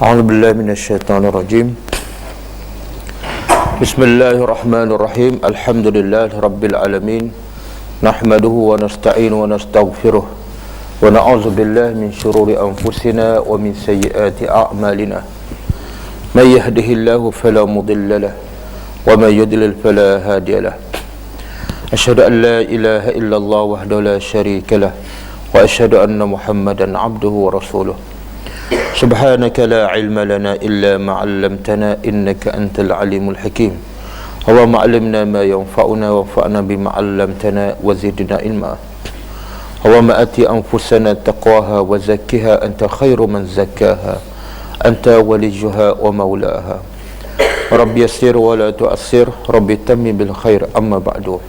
A'udzu billahi minasyaitonir rajim. Bismillahirrahmanirrahim. Alhamdulillahirabbil alamin. Nahmaduhu wa nasta'inu wa nastaghfiruh. Wa na'udzu billahi min shururi anfusina wa min sayyiati a'malina. May yahdihillahu fala mudilla lahu wa may yudlil fala hadiya lahu. Asyhadu an la ilaha illallah wahdahu la syarika lahu wa asyhadu anna Muhammadan 'abduhu wa rasuluh. Subhanaka la ilma lana illa ma 'allamtana innaka antal alimul hakim. Allahumma 'allimna ma yanfa'una wanfa'na bima 'allamtana wa zidna ilma. Allahumma ati anfusana taqwaha wa zakkiha anta khairu man zakkaha anta waliyuha wa maulaha. Rabbi yassir wa la tu'assir, Rabbi tammim bil khair, amma ba'du.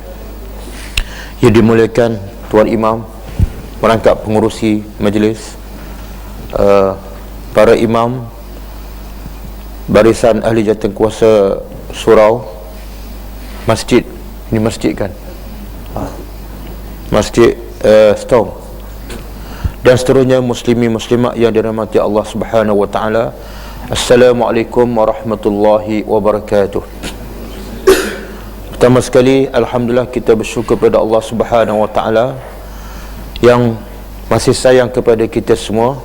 Yang dimuliakan Tuan Imam, merangkap pengurusi majlis, para imam, barisan ahli jawatankuasa surau, masjid, ini masjid kan? Masjid Stong, dan seterusnya muslimi muslimat yang dirahmati Allah Subhanahu wa taala. Assalamualaikum warahmatullahi wabarakatuh. Pertama sekali, alhamdulillah, kita bersyukur kepada Allah Subhanahu wa taala yang masih sayang kepada kita semua.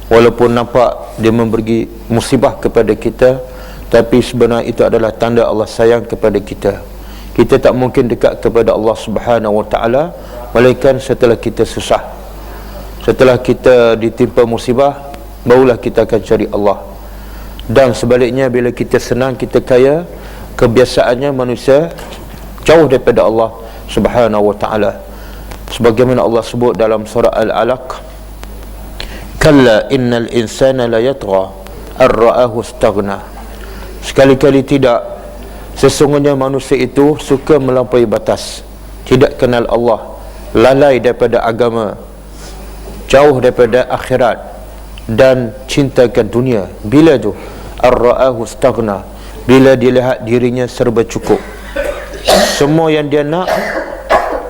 Walaupun nampak dia memberi musibah kepada kita, tapi sebenarnya itu adalah tanda Allah sayang kepada kita. Kita tak mungkin dekat kepada Allah Subhanahu wa taala melainkan setelah kita susah. Setelah kita ditimpa musibah, barulah kita akan cari Allah. Dan sebaliknya, bila kita senang, kita kaya, kebiasaannya manusia jauh daripada Allah Subhanahu wa taala. Sebagaimana Allah sebut dalam surah Al-Alaq, kalla innal insana la yatgha ar-ra'ahu istaghna. Sekali-kali tidak, sesungguhnya manusia itu suka melampaui batas, tidak kenal Allah, lalai daripada agama, jauh daripada akhirat, dan cintakan dunia. Bila tu ar-ra'ahu istaghna? Bila dia lihat dirinya serba cukup, semua yang dia nak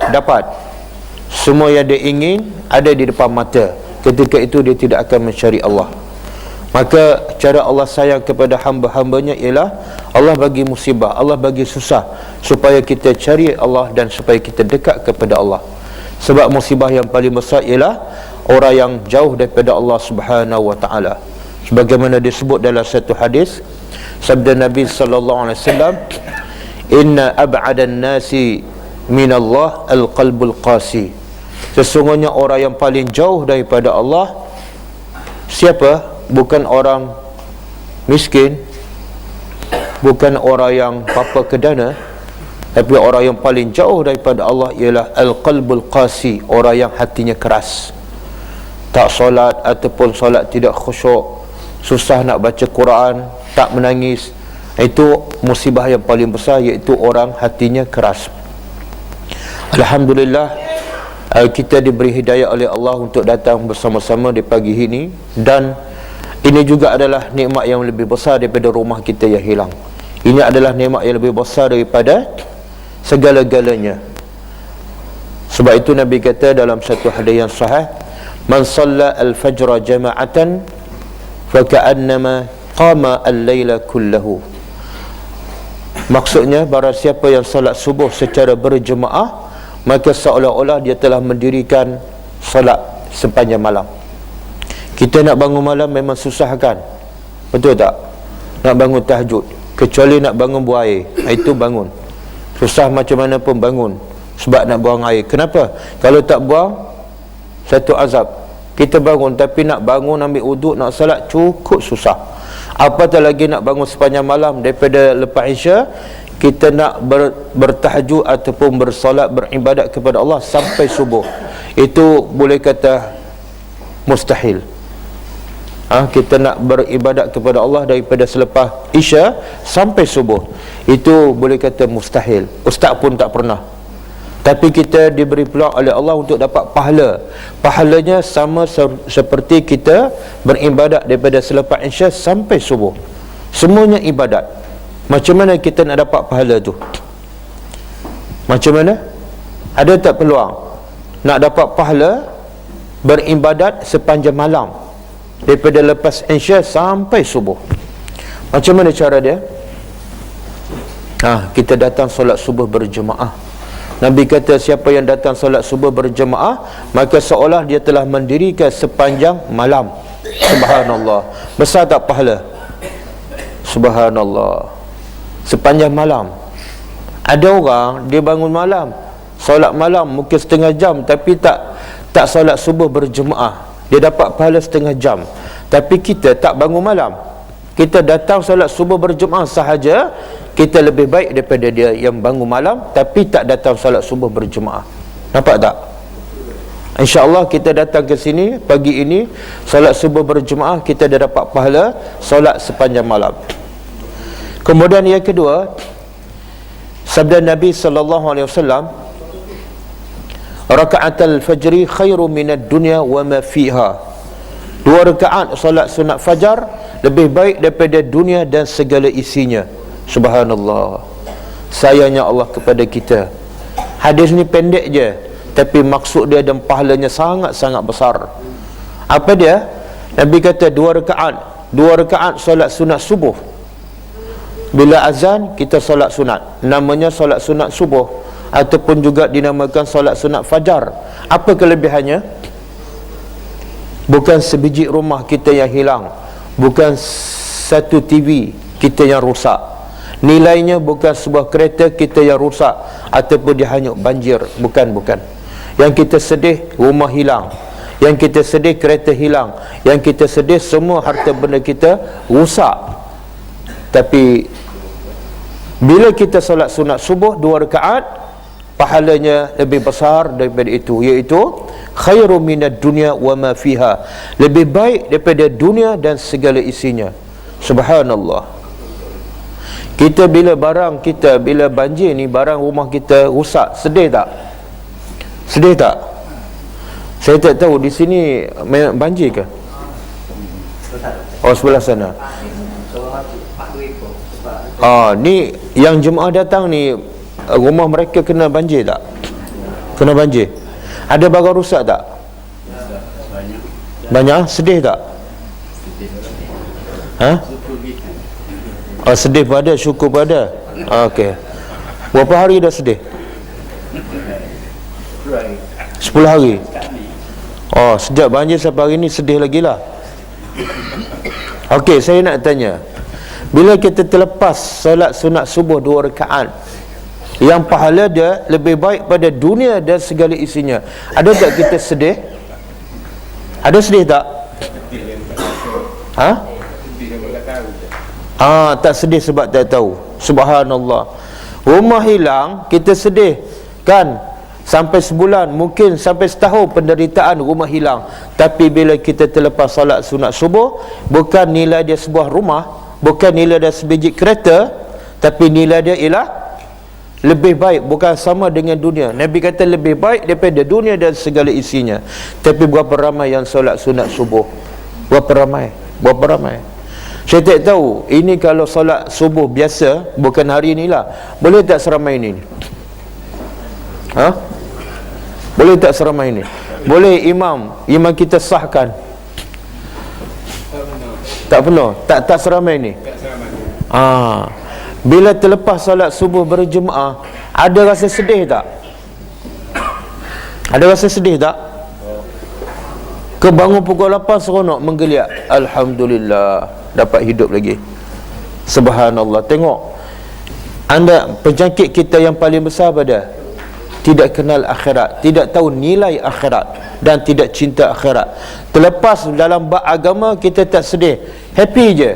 dapat, semua yang dia ingin ada di depan mata. Ketika itu dia tidak akan mencari Allah. Maka cara Allah sayang kepada hamba-hambanya ialah Allah bagi musibah, Allah bagi susah, supaya kita cari Allah dan supaya kita dekat kepada Allah. Sebab musibah yang paling besar ialah orang yang jauh daripada Allah Subhanahu wa taala. Sebagaimana disebut dalam satu hadis, sabda Nabi sallallahu alaihi wasallam, inna ab'adan nasi minallah al-qalbul qasi. Sesungguhnya orang yang paling jauh daripada Allah siapa? Bukan orang miskin, bukan orang yang papa kedana, tapi orang yang paling jauh daripada Allah ialah al-qalbul qasi, orang yang hatinya keras, tak solat ataupun solat tidak khusyuk, susah nak baca Quran, tak menangis. Itu musibah yang paling besar, iaitu orang hatinya keras. Alhamdulillah, kita diberi hidayah oleh Allah untuk datang bersama-sama di pagi ini, dan ini juga adalah nikmat yang lebih besar daripada rumah kita yang hilang. Ini adalah nikmat yang lebih besar daripada segala-galanya. Sebab itu Nabi kata dalam satu hadis yang sahih, man shalla al-fajr jama'atan fa ka'annama qama al-laila kullahu. Maksudnya, barang siapa yang salat subuh secara berjemaah, maka seolah-olah dia telah mendirikan salat sepanjang malam. Kita nak bangun malam memang susah kan? Betul tak? Nak bangun tahajud, kecuali nak bangun buang air, itu bangun susah macam mana pun bangun, sebab nak buang air. Kenapa? Kalau tak buang, satu azab. Kita bangun, tapi nak bangun ambil wuduk, nak salat, cukup susah. Apatah lagi nak bangun sepanjang malam, daripada lepas Isya kita nak bertahajud ataupun bersolat, beribadat kepada Allah sampai subuh. Itu boleh kata mustahil. Kita nak beribadat kepada Allah daripada selepas Isya sampai subuh, itu boleh kata mustahil. Ustaz pun tak pernah. Tapi kita diberi peluang oleh Allah untuk dapat pahala. Pahalanya sama seperti kita beribadat daripada selepas Isya sampai subuh. Semuanya ibadat. Macam mana kita nak dapat pahala tu? Macam mana? Ada tak peluang nak dapat pahala beribadat sepanjang malam? daripada lepas Isya sampai subuh. Macam mana cara dia? Kita datang solat subuh berjemaah. Nabi kata siapa yang datang solat subuh berjemaah, maka seolah dia telah mendirikan sepanjang malam. Subhanallah. Besar tak pahala? Subhanallah. Sepanjang malam. Ada orang dia bangun malam, solat malam mungkin setengah jam, tapi tak solat subuh berjemaah, dia dapat pahala setengah jam. Tapi kita tak bangun malam, kita datang solat subuh berjemaah sahaja, kita lebih baik daripada dia yang bangun malam tapi tak datang solat subuh berjemaah. Nampak tak? InsyaAllah kita datang ke sini pagi ini, solat subuh berjemaah, kita dah dapat pahala solat sepanjang malam. Kemudian yang kedua, sabda Nabi SAW, raka'atul fajri khairu minad dunya wa ma fiha. 2 rakaat solat sunat fajar lebih baik daripada dunia dan segala isinya. Subhanallah. Sayangnya Allah kepada kita. Hadis ni pendek je, tapi maksud dia dan pahalanya sangat-sangat besar. Apa dia? Nabi kata 2 rakaat solat sunat subuh. Bila azan kita solat sunat, namanya solat sunat subuh, ataupun juga dinamakan solat sunat fajar. Apa kelebihannya? Bukan sebiji rumah kita yang hilang, bukan satu TV kita yang rosak, nilainya bukan sebuah kereta kita yang rosak ataupun dihanyut banjir. Bukan. Yang kita sedih rumah hilang, yang kita sedih kereta hilang, yang kita sedih semua harta benda kita rosak. Tapi bila kita solat sunat subuh 2 rakaat, pahalanya lebih besar daripada itu, iaitu khairu minad dunya wa ma fiha, lebih baik daripada dunia dan segala isinya. Subhanallah. Kita bila banjir ni, barang rumah kita rusak, sedih tak? Sedih tak? Saya tak tahu di sini banjir ke? Oh, sebelah sana. Ni yang jemaah datang ni, rumah mereka kena banjir tak? Kena banjir. Ada barang rusak tak? Banyak. Sedih tak? Sedih pada, syukur pada. Okey. Berapa hari dah sedih? 10 hari. Sejak banjir sampai hari ni sedih lagi lah. Okey, saya nak tanya, bila kita terlepas solat sunat subuh 2 rakaat yang pahala dia lebih baik pada dunia dan segala isinya, ada tak kita sedih? Ada sedih tak? Tak sedih sebab tak tahu. Subhanallah. Rumah hilang, kita sedih kan? Sampai sebulan, mungkin sampai setahun penderitaan rumah hilang. Tapi bila kita terlepas solat sunat subuh, bukan nilai dia sebuah rumah, bukan nilai dia sebiji kereta, tapi nilai dia ialah lebih baik, bukan sama dengan dunia. Nabi kata lebih baik daripada dunia dan segala isinya. Tapi berapa ramai yang solat sunat subuh? Berapa ramai? Saya tak tahu, ini kalau solat subuh biasa, bukan hari inilah, boleh tak seramai ini? Boleh tak seramai ini? Boleh imam kita sahkan? Tak penuh? Tak seramai ini? Bila terlepas solat subuh berjemaah, ada rasa sedih tak? Ada rasa sedih tak? Kebangun pukul 8 seronok menggeliat, alhamdulillah, dapat hidup lagi. Subhanallah. Tengok, anda, penyakit kita yang paling besar pada tidak kenal akhirat, tidak tahu nilai akhirat dan tidak cinta akhirat. Terlepas dalam bab agama, kita tak sedih, happy je.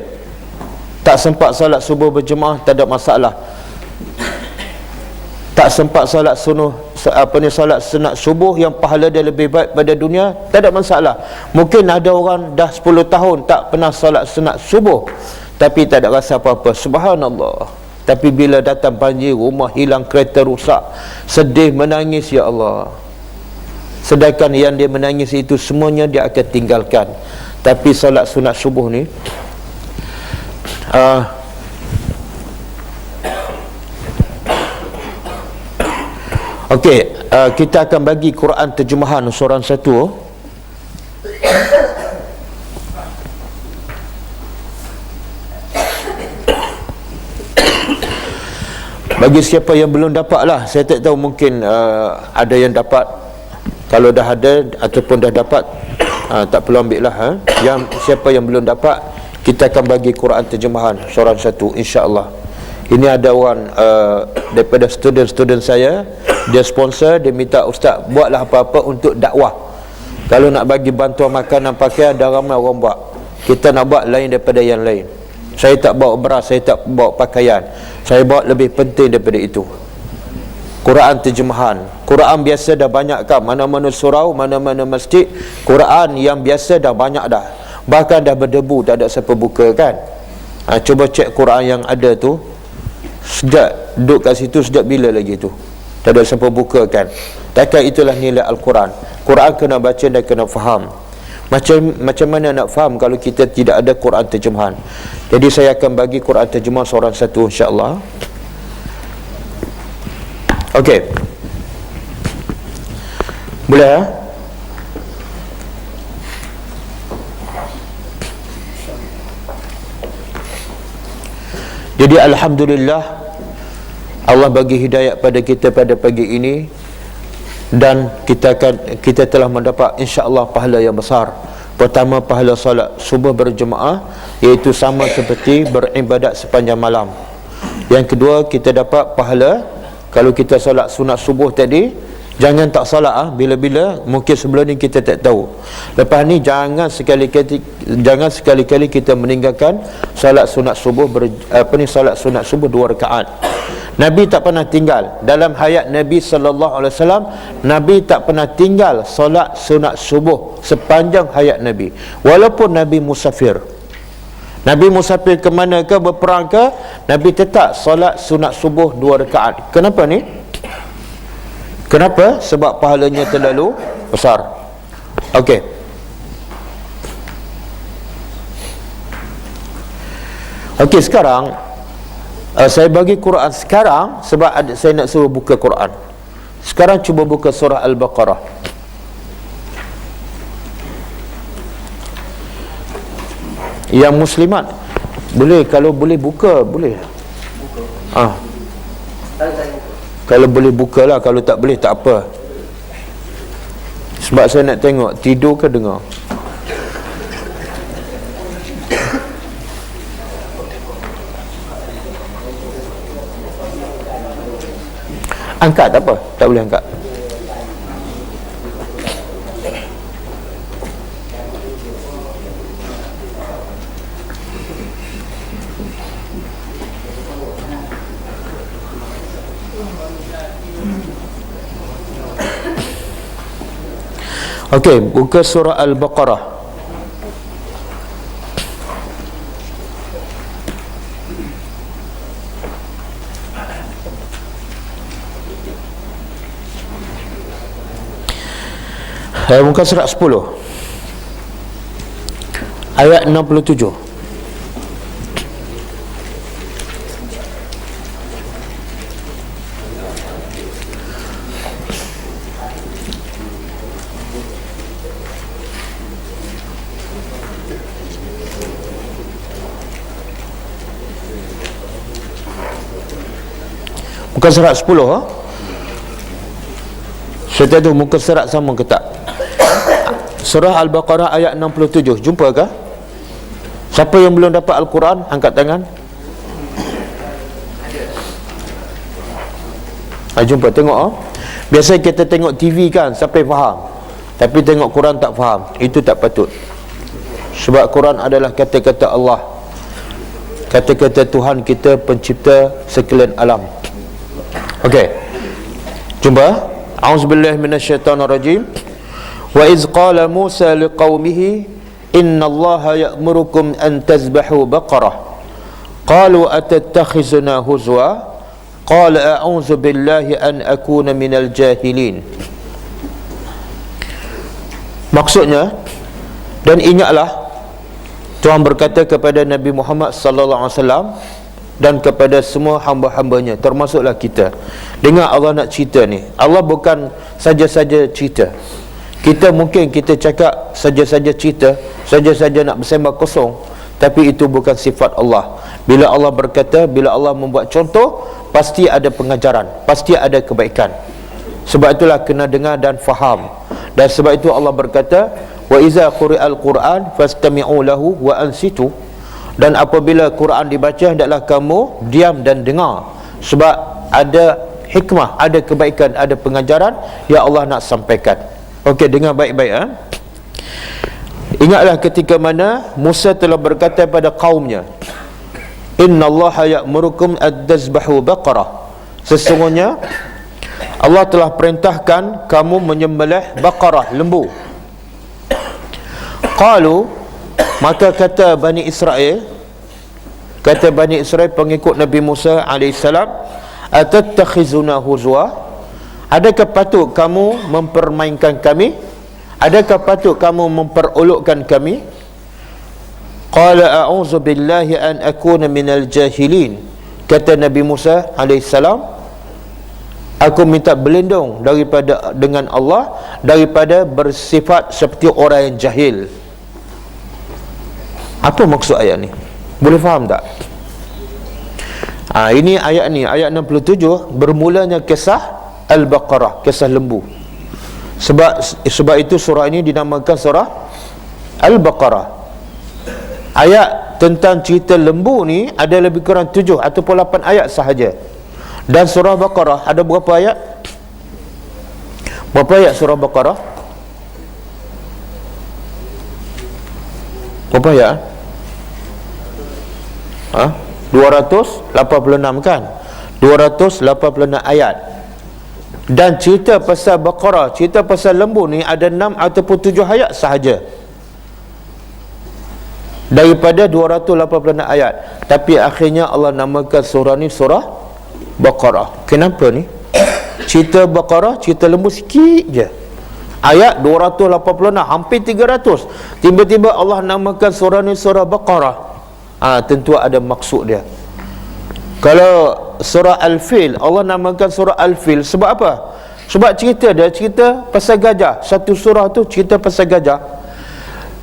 Tak sempat salat subuh berjemaah, tak ada masalah. Tak sempat salat salat sunat subuh yang pahala dia lebih baik pada dunia, tak ada masalah. Mungkin ada orang dah 10 tahun tak pernah salat sunat subuh, tapi tak ada rasa apa-apa. Subhanallah. Tapi bila datang banjir, rumah hilang, kereta rusak, sedih, menangis, ya Allah. Sedangkan yang dia menangis itu semuanya dia akan tinggalkan. Tapi solat sunat subuh ni, kita akan bagi Quran terjemahan seorang satu. Bagi siapa yang belum dapat lah, saya tak tahu, mungkin ada yang dapat. Kalau dah ada ataupun dah dapat, tak perlu ambil lah. Yang siapa yang belum dapat, kita akan bagi Quran terjemahan seorang satu, insya-Allah. Ini ada orang daripada student saya, dia sponsor, dia minta, ustaz buatlah apa-apa untuk dakwah. Kalau nak bagi bantuan makanan, pakaian, dah ramai orang buat. Kita nak buat lain daripada yang lain. Saya tak bawa beras, saya tak bawa pakaian, saya bawa lebih penting daripada itu, Quran terjemahan. Quran biasa dah banyak kan, mana-mana surau, mana-mana masjid, Quran yang biasa dah banyak dah, bahkan dah berdebu, tak ada siapa buka kan. Cuba cek Quran yang ada tu, sejak duduk kat situ, sejak bila lagi tu, tak ada siapa buka kan. Takkan itulah nilai Al-Quran. Quran kena baca dan kena faham. Macam mana nak faham kalau kita tidak ada Quran terjemahan? Jadi saya akan bagi Quran terjemahan seorang satu, insya-Allah. Okey. Boleh ya? Jadi alhamdulillah, Allah bagi hidayah pada kita pada pagi ini, dan kita telah mendapat insya-Allah pahala yang besar. Pertama, pahala solat subuh berjemaah, iaitu sama seperti beribadat sepanjang malam. Yang kedua, kita dapat pahala kalau kita solat sunat subuh tadi. Jangan tak solat bila-bila, mungkin sebelum ni kita tak tahu. Lepas ni jangan sekali-kali kita meninggalkan solat sunat subuh solat sunat subuh 2 rakaat. Nabi tak pernah tinggal dalam hayat Nabi sallallahu alaihi wasallam. Nabi tak pernah tinggal solat sunat subuh sepanjang hayat Nabi, walaupun Nabi musafir. Nabi musafir ke mana ke, berperang ke, Nabi tetap solat sunat subuh 2 rakaat. Kenapa ni? Kenapa? Sebab pahalanya terlalu besar. Okey. Okey, sekarang saya bagi Quran sekarang sebab saya nak suruh buka Quran. Sekarang cuba buka surah Al-Baqarah. Yang muslimat boleh, kalau boleh buka, boleh. Kalau boleh bukalah, kalau tak boleh tak apa. Sebab saya nak tengok tidur ke dengar. Angkat tak apa, tak boleh angkat. Okey, buka surah Al-Baqarah. Muka surat 10 ayat 67. Muka surat 10 Saya tak tahu muka surat sama ke tak. Surah Al-Baqarah ayat 67. Jumpa ke? Siapa yang belum dapat Al-Quran, angkat tangan. Jumpa, tengok. Biasa kita tengok TV kan, sampai faham, tapi tengok Quran tak faham. Itu tak patut. Sebab Quran adalah kata-kata Allah, kata-kata Tuhan kita, pencipta sekalian alam. Okey, jumpa. A'udzubillahi minasyaitonirrajim. Wa iz qala Musa liqaumihi inna Allaha ya'murukum an tazbahu baqarah qalu atattakhizuna huzwa qala a'udzu billahi an akuna minal jahilin. Maksudnya, dan ingatlah Tuhan berkata kepada Nabi Muhammad sallallahu alaihi wasallam dan kepada semua hamba-hambanya, termasuklah kita. Dengar Allah nak cerita ni. Allah bukan saja-saja cerita. Kita mungkin kita cakap saja-saja cerita, saja-saja nak bersembah kosong, tapi itu bukan sifat Allah. Bila Allah berkata, bila Allah membuat contoh, pasti ada pengajaran, pasti ada kebaikan. Sebab itulah kena dengar dan faham. Dan sebab itu Allah berkata, wa iza quri'al Quran fastami'u lahu wa ansitu. Dan apabila Quran dibaca, hendaklah kamu diam dan dengar, sebab ada hikmah, ada kebaikan, ada pengajaran yang Allah nak sampaikan. Okey, dengar baik-baik. Ingatlah ketika mana Musa telah berkata pada kaumnya, innallaha ya'murukum ad-tazbahu baqarah. Sesungguhnya Allah telah perintahkan kamu menyembelih baqarah, lembu. Qalu, maka kata Bani Israel, pengikut Nabi Musa AS, atattakhizuna huzwa, adakah patut kamu mempermainkan kami? Adakah patut kamu memperolokkan kami? Qala a'udzu billahi an akuna minal jahilin. Kata Nabi Musa AS, aku minta berlindung dengan Allah daripada bersifat seperti orang yang jahil. Apa maksud ayat ni? Boleh faham tak? Ini ayat ni, ayat 67, bermulanya kisah Al-Baqarah, kisah lembu. Sebab itu surah ini dinamakan surah Al-Baqarah. Ayat tentang cerita lembu ni ada lebih kurang 7 ataupun 8 ayat sahaja. Dan surah Baqarah ada berapa ayat? Berapa ayat surah Baqarah? Berapa ayat? 286 kan? 286 ayat. Dan cerita pasal Baqarah, cerita pasal lembu ni ada 6 ataupun 7 ayat sahaja daripada 286 ayat. Tapi akhirnya Allah namakan surah ni surah Baqarah. Kenapa ni? Cerita Baqarah, cerita lembu sikit je, ayat 286, hampir 300. Tiba-tiba Allah namakan surah ni surah Baqarah. Tentu ada maksud dia. Kalau surah Al-Fil, Allah namakan surah Al-Fil sebab apa? Sebab cerita dia cerita pasal gajah. Satu surah tu cerita pasal gajah.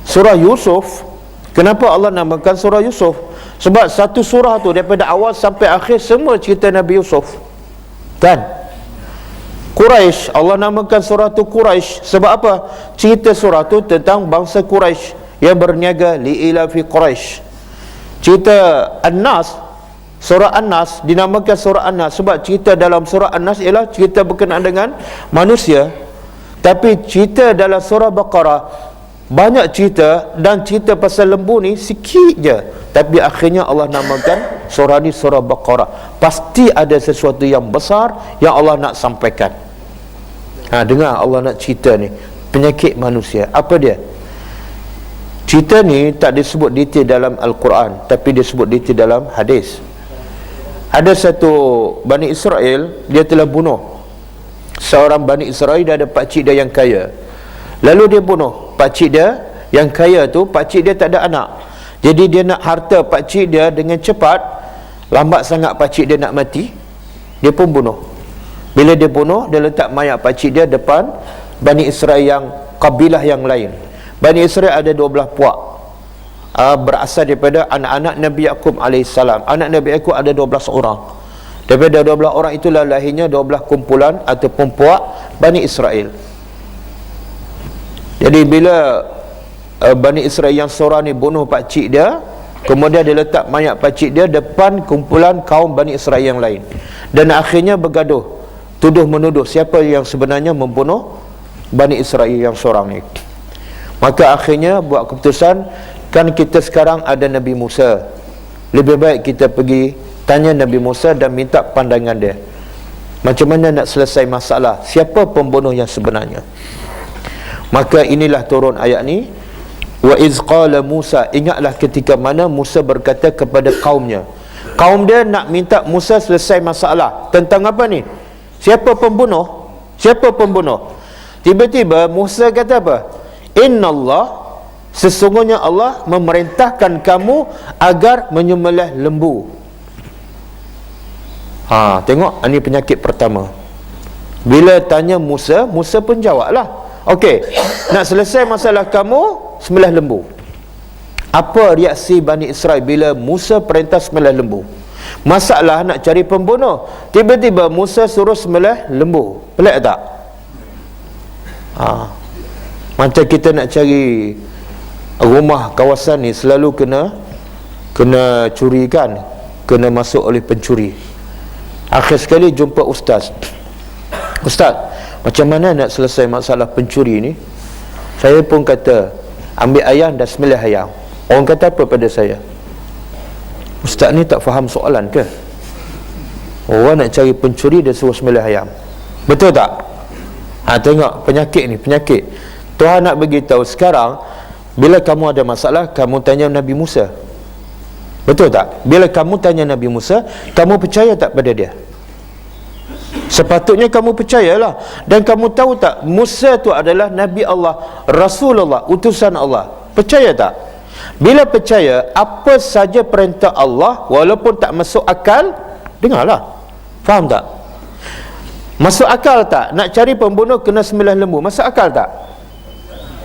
Surah Yusuf, kenapa Allah namakan surah Yusuf? Sebab satu surah tu daripada awal sampai akhir semua cerita Nabi Yusuf, kan? Quraisy, Allah namakan surah tu Quraisy sebab apa? Cerita surah tu tentang bangsa Quraisy yang berniaga, li'ila fi Quraisy. Cerita An-Nas, surah An-Nas dinamakan surah An-Nas sebab cerita dalam surah An-Nas ialah cerita berkenaan dengan manusia. Tapi cerita dalam surah Baqarah banyak cerita, dan cerita pasal lembu ni sikit je. Tapi akhirnya Allah namakan surah ni surah Baqarah. Pasti ada sesuatu yang besar yang Allah nak sampaikan. Dengar Allah nak cerita ni, penyakit manusia. Apa dia? Cerita ni tak disebut detail dalam Al-Quran, tapi disebut detail dalam hadis. Ada satu Bani Israel, dia telah bunuh seorang Bani Israel. Dia ada pakcik dia yang kaya, lalu dia bunuh pakcik dia yang kaya tu. Pakcik dia tak ada anak, jadi dia nak harta pakcik dia dengan cepat. Lambat sangat pakcik dia nak mati, dia pun bunuh. Bila dia bunuh, dia letak mayat pakcik dia depan Bani Israel yang kabilah yang lain. Bani Israel ada 12 puak, berasal daripada anak-anak Nabi Yaqub AS. Anak Nabi Yaqub ada 12 orang. Daripada 12 orang itulah lahirnya 12 kumpulan ataupun puak Bani Israel. Jadi bila Bani Israel yang seorang ni bunuh pakcik dia, kemudian dia letak mayat pakcik dia depan kumpulan kaum Bani Israel yang lain, dan akhirnya bergaduh, tuduh menuduh siapa yang sebenarnya membunuh Bani Israel yang seorang ni. Maka akhirnya buat keputusan, kan kita sekarang ada Nabi Musa, lebih baik kita pergi tanya Nabi Musa dan minta pandangan dia, macam mana nak selesai masalah, siapa pembunuh yang sebenarnya. Maka inilah turun ayat ni, wa iz qala Musa. Ingatlah ketika mana Musa berkata kepada kaumnya. Kaum dia nak minta Musa selesai masalah tentang apa ni? Siapa pembunuh? Siapa pembunuh? Tiba-tiba Musa kata apa? Innallah, sesungguhnya Allah memerintahkan kamu agar menyembelih lembu. Tengok, ini penyakit pertama. Bila tanya Musa, Musa pun jawablah, okey, nak selesai masalah kamu, sembelih lembu. Apa reaksi Bani Israel bila Musa perintah sembelih lembu? Masalah nak cari pembunuh, tiba-tiba Musa suruh sembelih lembu. Pelik tak? Macam kita nak cari rumah kawasan ni selalu kena curi kan, kena masuk oleh pencuri. Akhir sekali jumpa ustaz, macam mana nak selesai masalah pencuri ni? Saya pun kata, ambil ayam dan sembelih ayam. Orang kata apa pada saya? Ustaz ni tak faham soalan ke? Orang nak cari pencuri, dia suruh sembelih ayam. Betul tak? Tengok penyakit ni, penyakit. Tuhan nak beritahu sekarang, bila kamu ada masalah, kamu tanya Nabi Musa. Betul tak? Bila kamu tanya Nabi Musa, kamu percaya tak pada dia? Sepatutnya kamu percayalah. Dan kamu tahu tak, Musa tu adalah Nabi Allah, Rasulullah, utusan Allah. Percaya tak? Bila percaya, apa saja perintah Allah, walaupun tak masuk akal, dengarlah. Faham tak? Masuk akal tak? Nak cari pembunuh kena sembelih lembu. Masuk akal tak?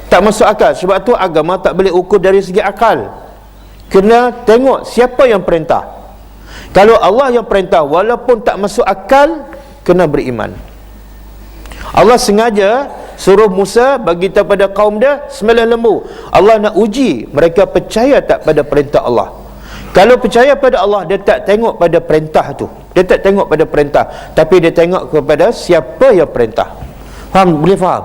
Tak masuk akal. Sebab tu agama tak boleh ukur dari segi akal. Kena tengok siapa yang perintah. Kalau Allah yang perintah, walaupun tak masuk akal, kena beriman. Allah sengaja suruh Musa bagi tahu pada kaum dia sembelih lembu. Allah nak uji mereka percaya tak pada perintah Allah. Kalau percaya pada Allah, dia tak tengok pada perintah tu, dia tak tengok pada perintah, tapi dia tengok kepada siapa yang perintah. Faham? Boleh faham?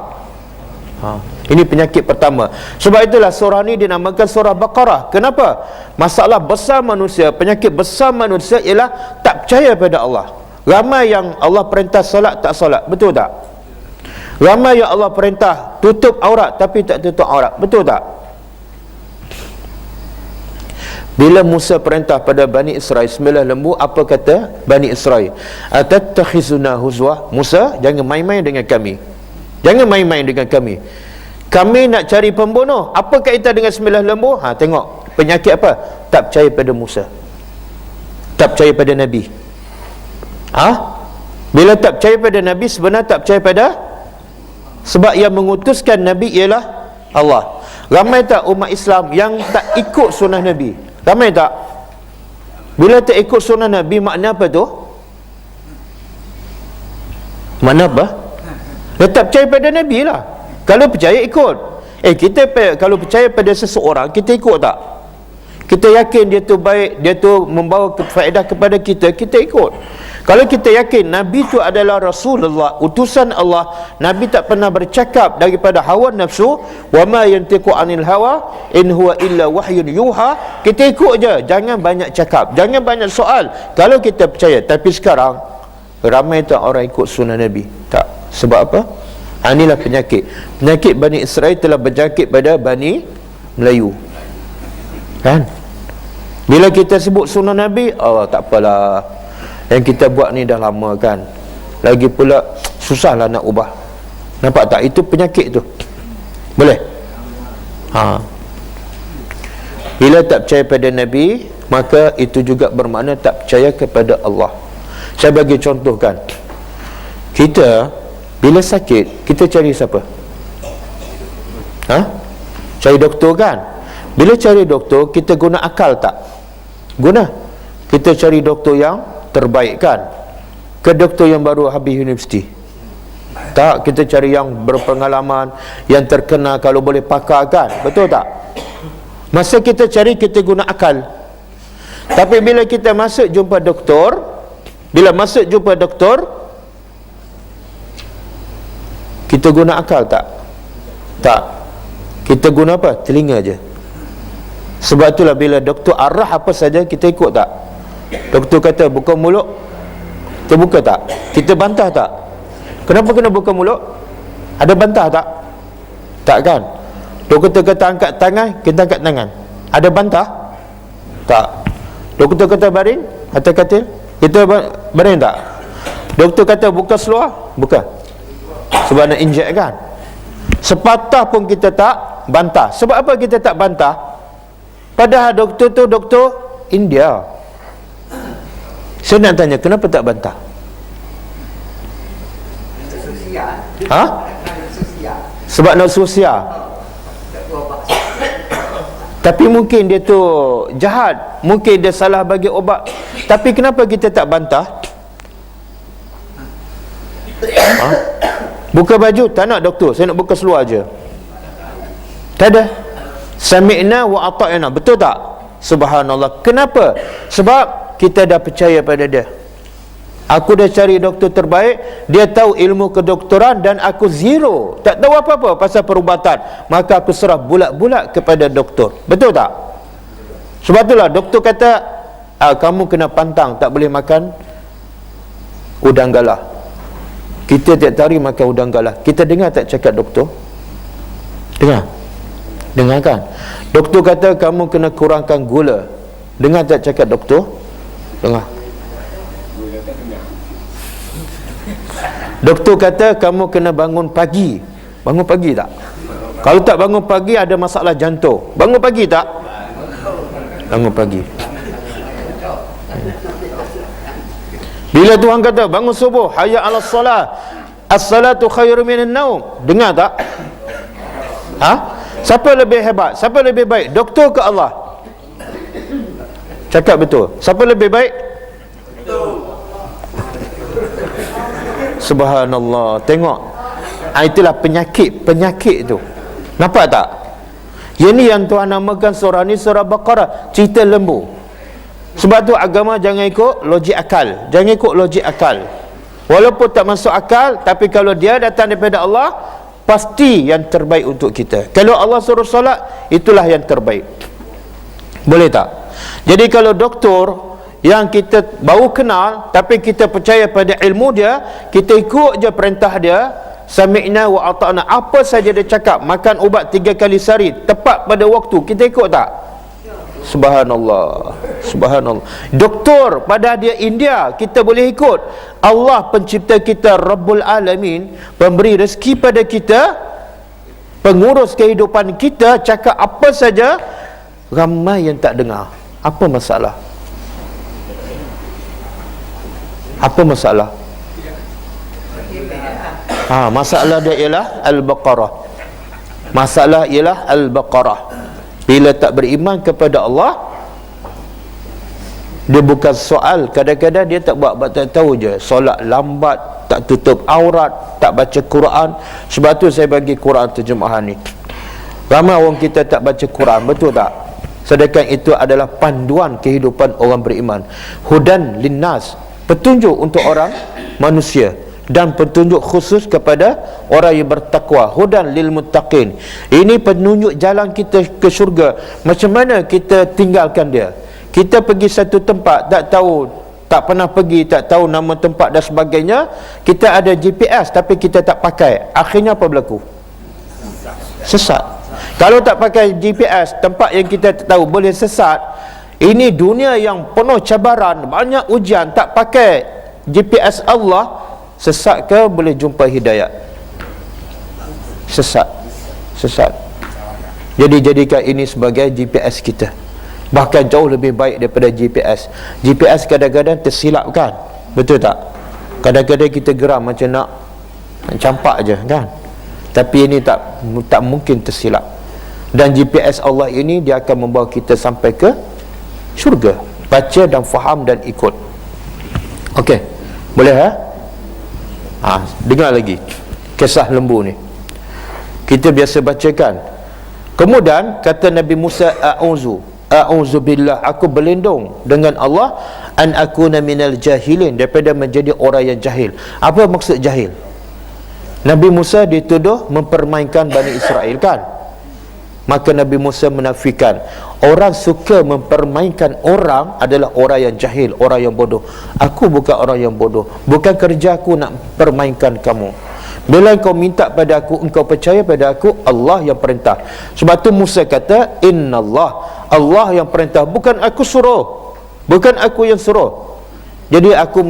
Ini penyakit pertama. Sebab itulah surah ni dinamakan surah Baqarah. Kenapa? Masalah besar manusia, penyakit besar manusia ialah tak percaya pada Allah. Ramai yang Allah perintah solat tak solat. Betul tak? Ramai yang Allah perintah tutup aurat tapi tak tutup aurat. Betul tak? Bila Musa perintah pada Bani Israel sembelih lembu, apa kata Bani Israel? Atattakhizuna huzwa? Musa, jangan main-main dengan kami. Jangan main-main dengan kami. Kami nak cari pembunuh. Apa kaitan dengan sembelih lembu? Tengok penyakit apa? Tak percaya pada Musa, tak percaya pada Nabi. Bila tak percaya pada Nabi, sebenarnya tak percaya pada, sebab yang mengutuskan Nabi ialah Allah. Ramai tak umat Islam yang tak ikut sunnah Nabi? Ramai tak? Bila tak ikut sunnah Nabi, makna apa tu? Makna apa? Dia tak percaya pada Nabi lah. Kalau percaya, ikut. Kita kalau percaya pada seseorang, kita ikut tak? Kita yakin dia tu baik, dia tu membawa faedah kepada kita, kita ikut. Kalau kita yakin Nabi tu adalah Rasulullah, utusan Allah, Nabi tak pernah bercakap daripada hawa nafsu, wa ma yantiqu anil hawa in huwa illa wahyun yuha, kita ikut je, jangan banyak cakap, jangan banyak soal. Kalau kita percaya. Tapi sekarang ramai tak orang ikut sunnah Nabi? Tak. Sebab apa? Inilah penyakit. Penyakit Bani Israel telah berjangkit pada Bani Melayu, kan? Bila kita sebut sunnah Nabi, tak apalah, yang kita buat ni dah lama kan, lagi pula susahlah nak ubah. Nampak tak? Itu penyakit tu. Boleh? Bila tak percaya pada Nabi, maka itu juga bermakna tak percaya kepada Allah. Saya bagi contoh kan, kita bila sakit, kita cari siapa? Cari doktor kan? Bila cari doktor, kita guna akal tak? Guna. Kita cari doktor yang terbaik kan? Ke doktor yang baru habis universiti? Tak, kita cari yang berpengalaman, yang terkenal, kalau boleh pakar kan? Betul tak? Masa kita cari, kita guna akal. Tapi bila kita masuk jumpa doktor, bila masuk jumpa doktor, kita guna akal tak? Tak. Kita guna apa? Telinga je. Sebab itulah bila doktor arah apa saja, kita ikut tak? Doktor kata buka mulut, kita buka tak? Kita bantah tak? Kenapa kena buka mulut? Ada bantah tak? Tak kan? Doktor kata angkat tangan, kita angkat tangan. Ada bantah? Tak. Doktor kata baring atas katil, kita baring tak? Doktor kata buka seluar, buka. Sebab nak injek kan? Sepatah pun kita tak bantah. Sebab apa kita tak bantah? Padahal doktor tu doktor India. Saya nak tanya, kenapa tak bantah? Sebab nak sosial. Tapi mungkin dia tu jahat, mungkin dia salah bagi obat. Tapi kenapa kita tak bantah? Ha? Buka baju, tak nak doktor, saya nak buka seluar je. Tak ada. Sami'na wa ata'na, betul tak? Subhanallah. Kenapa? Sebab kita dah percaya pada dia. Aku dah cari doktor terbaik, dia tahu ilmu kedoktoran, dan aku zero, tak tahu apa-apa pasal perubatan, maka aku serah bulat-bulat kepada doktor. Betul tak? Sebab itulah doktor kata, kamu kena pantang, tak boleh makan udang galah. Kita tiap hari makan udang galah. Kita dengar tak cakap doktor? Dengar kan? Doktor kata kamu kena kurangkan gula. Dengar tak cakap doktor? Dengar. Doktor kata kamu kena bangun pagi. Bangun pagi tak? Kalau tak bangun pagi ada masalah jantung. Bangun pagi tak? Bangun pagi. Bila Tuhan kata bangun subuh, hayya 'alas solah, as-salatu khairum minan naum. Dengar tak? Ha? Siapa lebih hebat? Siapa lebih baik? Doktor ke Allah? Cakap betul. Siapa lebih baik? Subhanallah. Tengok, itulah penyakit tu. Nampak tak? Ini yang Tuhan namakan surah ni surah Baqarah, cerita lembu. Sebab tu agama jangan ikut logik akal. Jangan ikut logik akal. Walaupun tak masuk akal, tapi kalau dia datang daripada Allah, pasti yang terbaik untuk kita. Kalau Allah suruh solat, itulah yang terbaik. Boleh tak? Jadi kalau doktor yang kita baru kenal, tapi kita percaya pada ilmu dia, kita ikut je perintah dia, sami'na wa ata'na, apa saja dia cakap, makan ubat 3 kali sehari tepat pada waktu, kita ikut tak? Subhanallah. Subhanallah. Doktor pada dia India, kita boleh ikut. Allah pencipta kita, Rabbul Alamin, pemberi rezeki pada kita, pengurus kehidupan kita, cakap apa saja, ramai yang tak dengar. Apa masalah? Apa masalah? Masalah dia ialah Al-Baqarah. Masalah ialah Al-Baqarah. Bila tak beriman kepada Allah, dia bukan soal, kadang-kadang dia tak buat tak tahu je, solat lambat, tak tutup aurat, tak baca Quran. Sebab tu saya bagi Quran terjemahan ni. Ramai orang kita tak baca Quran, betul tak? Sedangkan itu adalah panduan kehidupan orang beriman. Hudan linnas, petunjuk untuk orang manusia, dan petunjuk khusus kepada orang yang bertakwa. Hudan lil muttaqin, ini penunjuk jalan kita ke syurga. Macam mana kita tinggalkan dia? Kita pergi satu tempat, tak tahu, tak pernah pergi, tak tahu nama tempat dan sebagainya. Kita ada GPS tapi kita tak pakai, akhirnya apa berlaku? Sesat. Kalau tak pakai GPS, tempat yang kita tak tahu, boleh sesat. Ini dunia yang penuh cabaran, banyak ujian, tak pakai GPS Allah, sesat ke boleh jumpa hidayat? Sesat. Jadi jadikan ini sebagai GPS kita. Bahkan jauh lebih baik daripada GPS. GPS kadang-kadang tersilap kan? Betul tak? Kadang-kadang kita geram macam nak campak je kan? Tapi ini tak mungkin tersilap. Dan GPS Allah ini, dia akan membawa kita sampai ke syurga. Baca dan faham dan ikut. Okey, boleh dengar lagi kisah lembu ni. Kita biasa bacakan. Kemudian kata Nabi Musa, a'udzu billah, aku berlindung dengan Allah, an akuna minal jahilin, daripada menjadi orang yang jahil. Apa maksud jahil? Nabi Musa dituduh mempermainkan Bani Israel kan? Maka Nabi Musa menafikan. Orang suka mempermainkan orang adalah orang yang jahil, orang yang bodoh. Aku bukan orang yang bodoh. Bukan kerja aku nak permainkan kamu. Bila kau minta pada aku, engkau percaya pada aku, Allah yang perintah. Sebab tu Musa kata, innallah, Allah yang perintah, bukan aku suruh. Bukan aku yang suruh. Jadi aku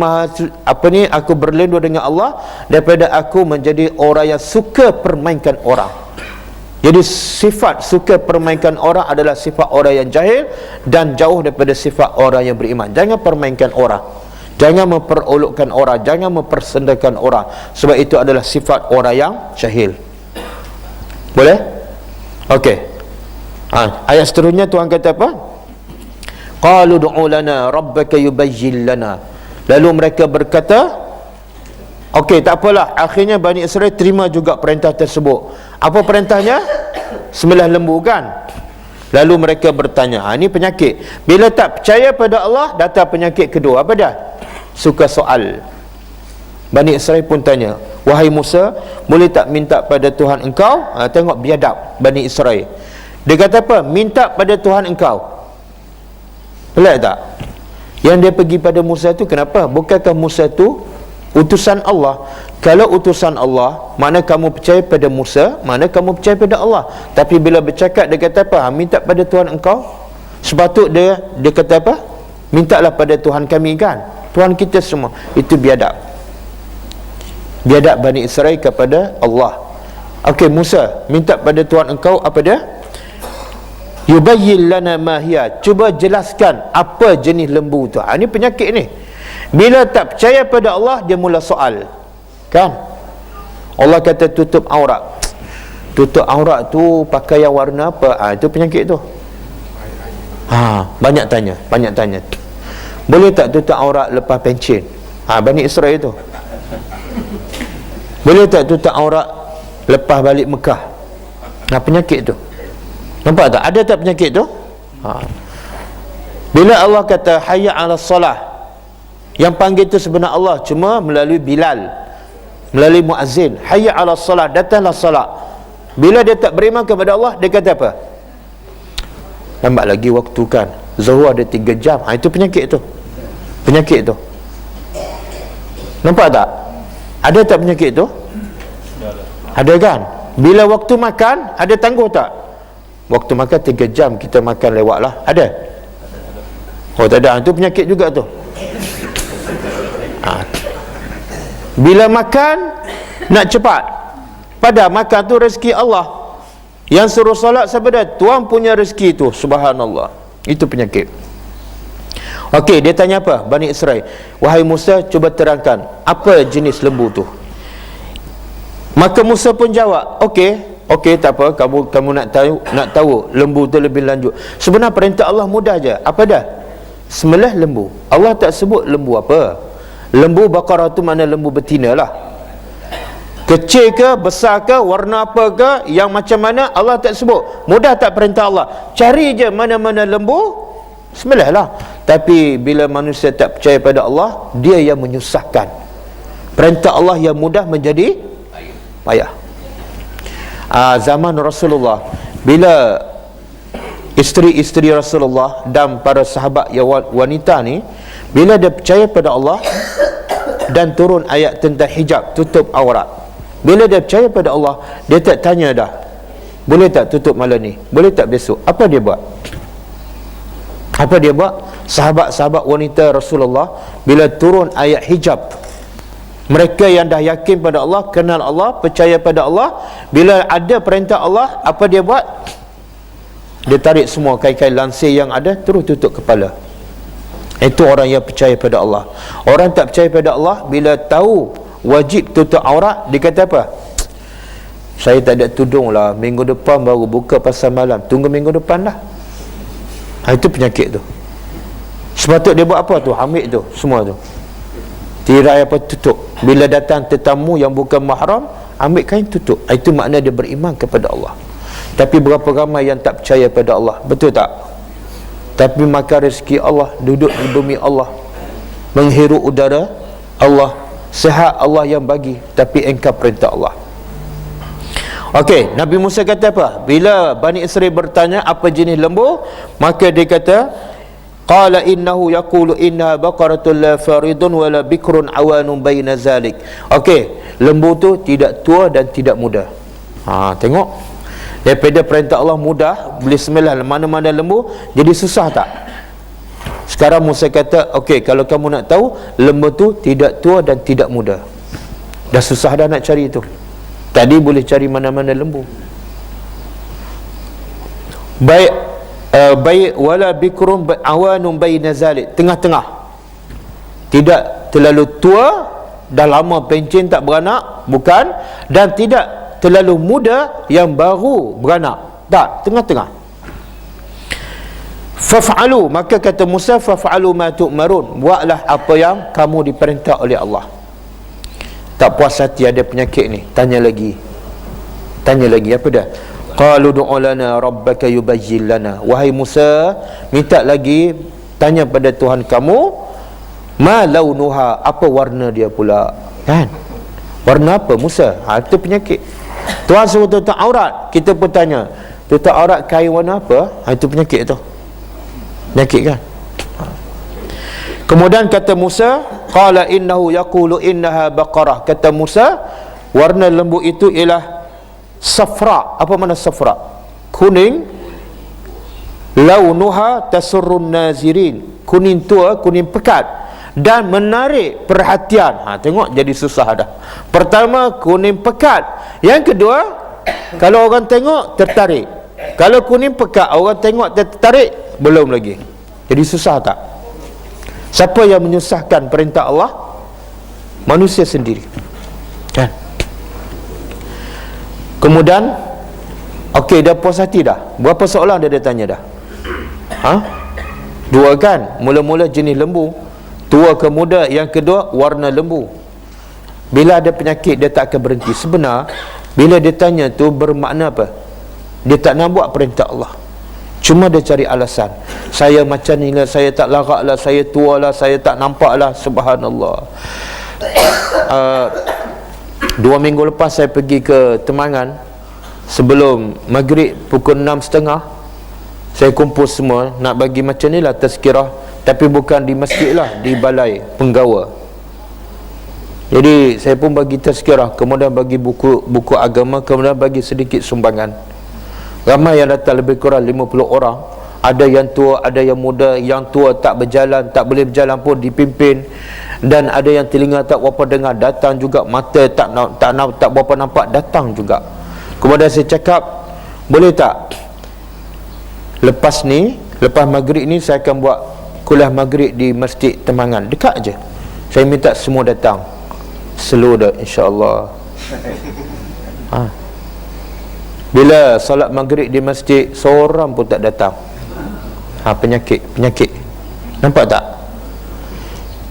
aku berlindung dengan Allah daripada aku menjadi orang yang suka permainkan orang. Jadi sifat suka permainkan orang adalah sifat orang yang jahil, dan jauh daripada sifat orang yang beriman. Jangan permainkan orang, jangan memperolokkan orang, jangan mempersendakan orang, sebab itu adalah sifat orang yang jahil. Boleh? Okey. Ayat seterusnya Tuhan kata apa? Qalu du'u lana rabbaka yubayyin lana. Lalu mereka berkata, okey, tak apalah, akhirnya Bani Israel terima juga perintah tersebut. Apa perintahnya? Sembelih lembu, kan? Lalu mereka bertanya, ini penyakit. Bila tak percaya pada Allah, datang penyakit kedua. Apa dah? Suka soal. Bani Israel pun tanya, wahai Musa, boleh tak minta pada Tuhan engkau? Tengok biadab Bani Israel. Dia kata apa? Minta pada Tuhan engkau. Pelik tak? Yang dia pergi pada Musa tu kenapa? Bukankah Musa tu utusan Allah? Kalau utusan Allah, mana kamu percaya pada Musa, mana kamu percaya pada Allah. Tapi bila bercakap, dia kata apa? Minta pada Tuhan engkau. Sepatut dia kata apa? Mintalah pada Tuhan kami, kan? Tuhan kita semua. Itu biadab. Biadab Bani Israel kepada Allah. Okey, Musa, minta pada Tuhan engkau. Apa dia? Yubayyin lana ma hiya. Cuba jelaskan apa jenis lembu tu. Ini penyakit ni. Bila tak percaya pada Allah, dia mula soal, kan? Allah kata tutup aurat. Tutup aurat tu pakai yang warna apa? Itu penyakit tu. Banyak tanya. Boleh tak tutup aurat lepas pencen? Bani Israel tu. Boleh tak tutup aurat lepas balik Mekah? Penyakit tu. Nampak tak? Ada tak penyakit tu? Bila Allah kata hayya 'alas salah, yang panggil tu sebenar Allah cuma melalui Bilal, melalui muazzin. Hayya 'alas salah, datanglah salat. Bila dia tak beriman kepada Allah, dia kata apa? Lambat lagi waktu, kan? Zuhur ada 3 jam. Itu penyakit tu. Penyakit tu. Nampak tak? Ada tak penyakit tu? Ada, kan? Bila waktu makan, ada tangguh tak? Waktu makan 3 jam, kita makan lewat lah. Ada? Oh, tak ada. Itu penyakit juga tu. Bila makan, nak cepat. Padahal makan tu rezeki Allah. Yang suruh solat siapa dah? Tuhan punya rezeki tu. Subhanallah. Itu penyakit. Okey, dia tanya apa? Bani Israel, wahai Musa, cuba terangkan apa jenis lembu tu. Maka Musa pun jawab, okey, tak apa, kamu nak tahu lembu tu lebih lanjut. Sebenarnya perintah Allah mudah je. Apa dah? Sembelih lembu. Allah tak sebut lembu apa. Lembu Baqarah tu mana lembu betina lah. Kecil ke, besar ke, warna apa ke, yang macam mana, Allah tak sebut. Mudah tak perintah Allah? Cari je mana-mana lembu, sembelih lah. Tapi bila manusia tak percaya pada Allah, dia yang menyusahkan. Perintah Allah yang mudah menjadi payah. Zaman Rasulullah, bila isteri-isteri Rasulullah dan para sahabat yang wanita ni, bila dia percaya pada Allah dan turun ayat tentang hijab, tutup aurat, bila dia percaya pada Allah, dia tak tanya dah, boleh tak tutup malam ni, boleh tak besok. Apa dia buat? Apa dia buat? Sahabat-sahabat wanita Rasulullah, bila turun ayat hijab, mereka yang dah yakin pada Allah, kenal Allah, percaya pada Allah, bila ada perintah Allah, apa dia buat? Dia tarik semua kain-kain lansir yang ada, terus tutup kepala. Itu orang yang percaya pada Allah. Orang tak percaya pada Allah, bila tahu wajib tutup aurat, dia kata apa? Saya tak ada tudung lah, minggu depan baru buka pasar malam, tunggu minggu depan lah. Itu penyakit tu. Sepatut dia buat apa tu? Ambil tu, semua tu, tirai apa, tutup. Bila datang tetamu yang bukan mahram, ambil kain, tutup. Itu makna dia beriman kepada Allah. Tapi berapa ramai yang tak percaya pada Allah? Betul tak? Tapi makan rezeki Allah, duduk di bumi Allah, menghirup udara Allah, sihat Allah yang bagi, tapi engkau perintah Allah. Okey, Nabi Musa kata apa? Bila Bani Israel bertanya apa jenis lembu, maka dia kata, qala innahu yaqulu inna baqaratun la faridun wala bikrun awanun baina zalik. Okey, lembu tu tidak tua dan tidak muda. Tengok, daripada perintah Allah mudah, boleh sembelih mana-mana lembu, jadi susah tak? Sekarang Musa kata, okey, kalau kamu nak tahu, lembu tu tidak tua dan tidak muda. Dah susah dah nak cari itu. Tadi boleh cari mana-mana lembu. Baik wala bikrun awanun baina zalik, tengah-tengah. Tidak terlalu tua, dah lama pencen tak beranak, bukan, dan tidak terlalu muda yang baru beranak. Tak, tengah-tengah. Faf'alu, maka kata Musa, faf'alu ma tu'marun, buatlah apa yang kamu diperintah oleh Allah. Tak puas hati ada penyakit ni, tanya lagi apa dah? Qalu du'u lana rabbaka yubayyin lana, wahai Musa, minta lagi, tanya pada Tuhan kamu, ma launuha, apa warna dia pula, kan? Warna apa Musa? Itu penyakit. Tuhan suruh tutup aurat, kita pun tanya, tutup aurat kain warna apa? Itu penyakit tu. Penyakit kan? Kemudian kata Musa, qala innahu yaqulu innaha baqarah, kata Musa, warna lembu itu ialah safra. Apa makna safra? Kuning. Launuha tasurrun nazirin, kuning tua, kuning pekat dan menarik perhatian. Tengok jadi susah dah. Pertama kuning pekat, yang kedua kalau orang tengok tertarik. Kalau kuning pekat orang tengok tertarik, belum lagi. Jadi susah tak? Siapa yang menyusahkan perintah Allah? Manusia sendiri, kan? Kemudian okey, dah puas hati dah. Berapa soalan dia tanya dah? Dua kan? Mula-mula jenis lembu, tua ke muda, yang kedua warna lembu. Bila ada penyakit dia tak akan berhenti. Sebenar bila dia tanya tu bermakna apa? Dia tak nak buat perintah Allah, cuma dia cari alasan. Saya macam ni lah, saya tak larat lah, saya tua lah, saya tak nampak lah. Subhanallah. 2 minggu lepas saya pergi ke Temangan. Sebelum maghrib pukul 6.30 saya kumpul semua nak bagi macam ni lah tazkirah, tapi bukan di masjid lah, di balai penggawa. Jadi saya pun bagi tazkirah, kemudian bagi buku agama, kemudian bagi sedikit sumbangan. Ramai yang datang, lebih kurang 50 orang. Ada yang tua, ada yang muda. Yang tua tak berjalan, tak boleh berjalan pun dipimpin. Dan ada yang telinga tak berapa dengar, datang juga. Mata tak berapa nampak, datang juga. Kemudian saya cakap, boleh tak lepas maghrib ni saya akan buat kuliah maghrib di Masjid Temangan, dekat je. Saya minta semua datang, slow dah, insya-Allah. Bila solat maghrib di masjid, seorang pun tak datang. Penyakit. Nampak tak?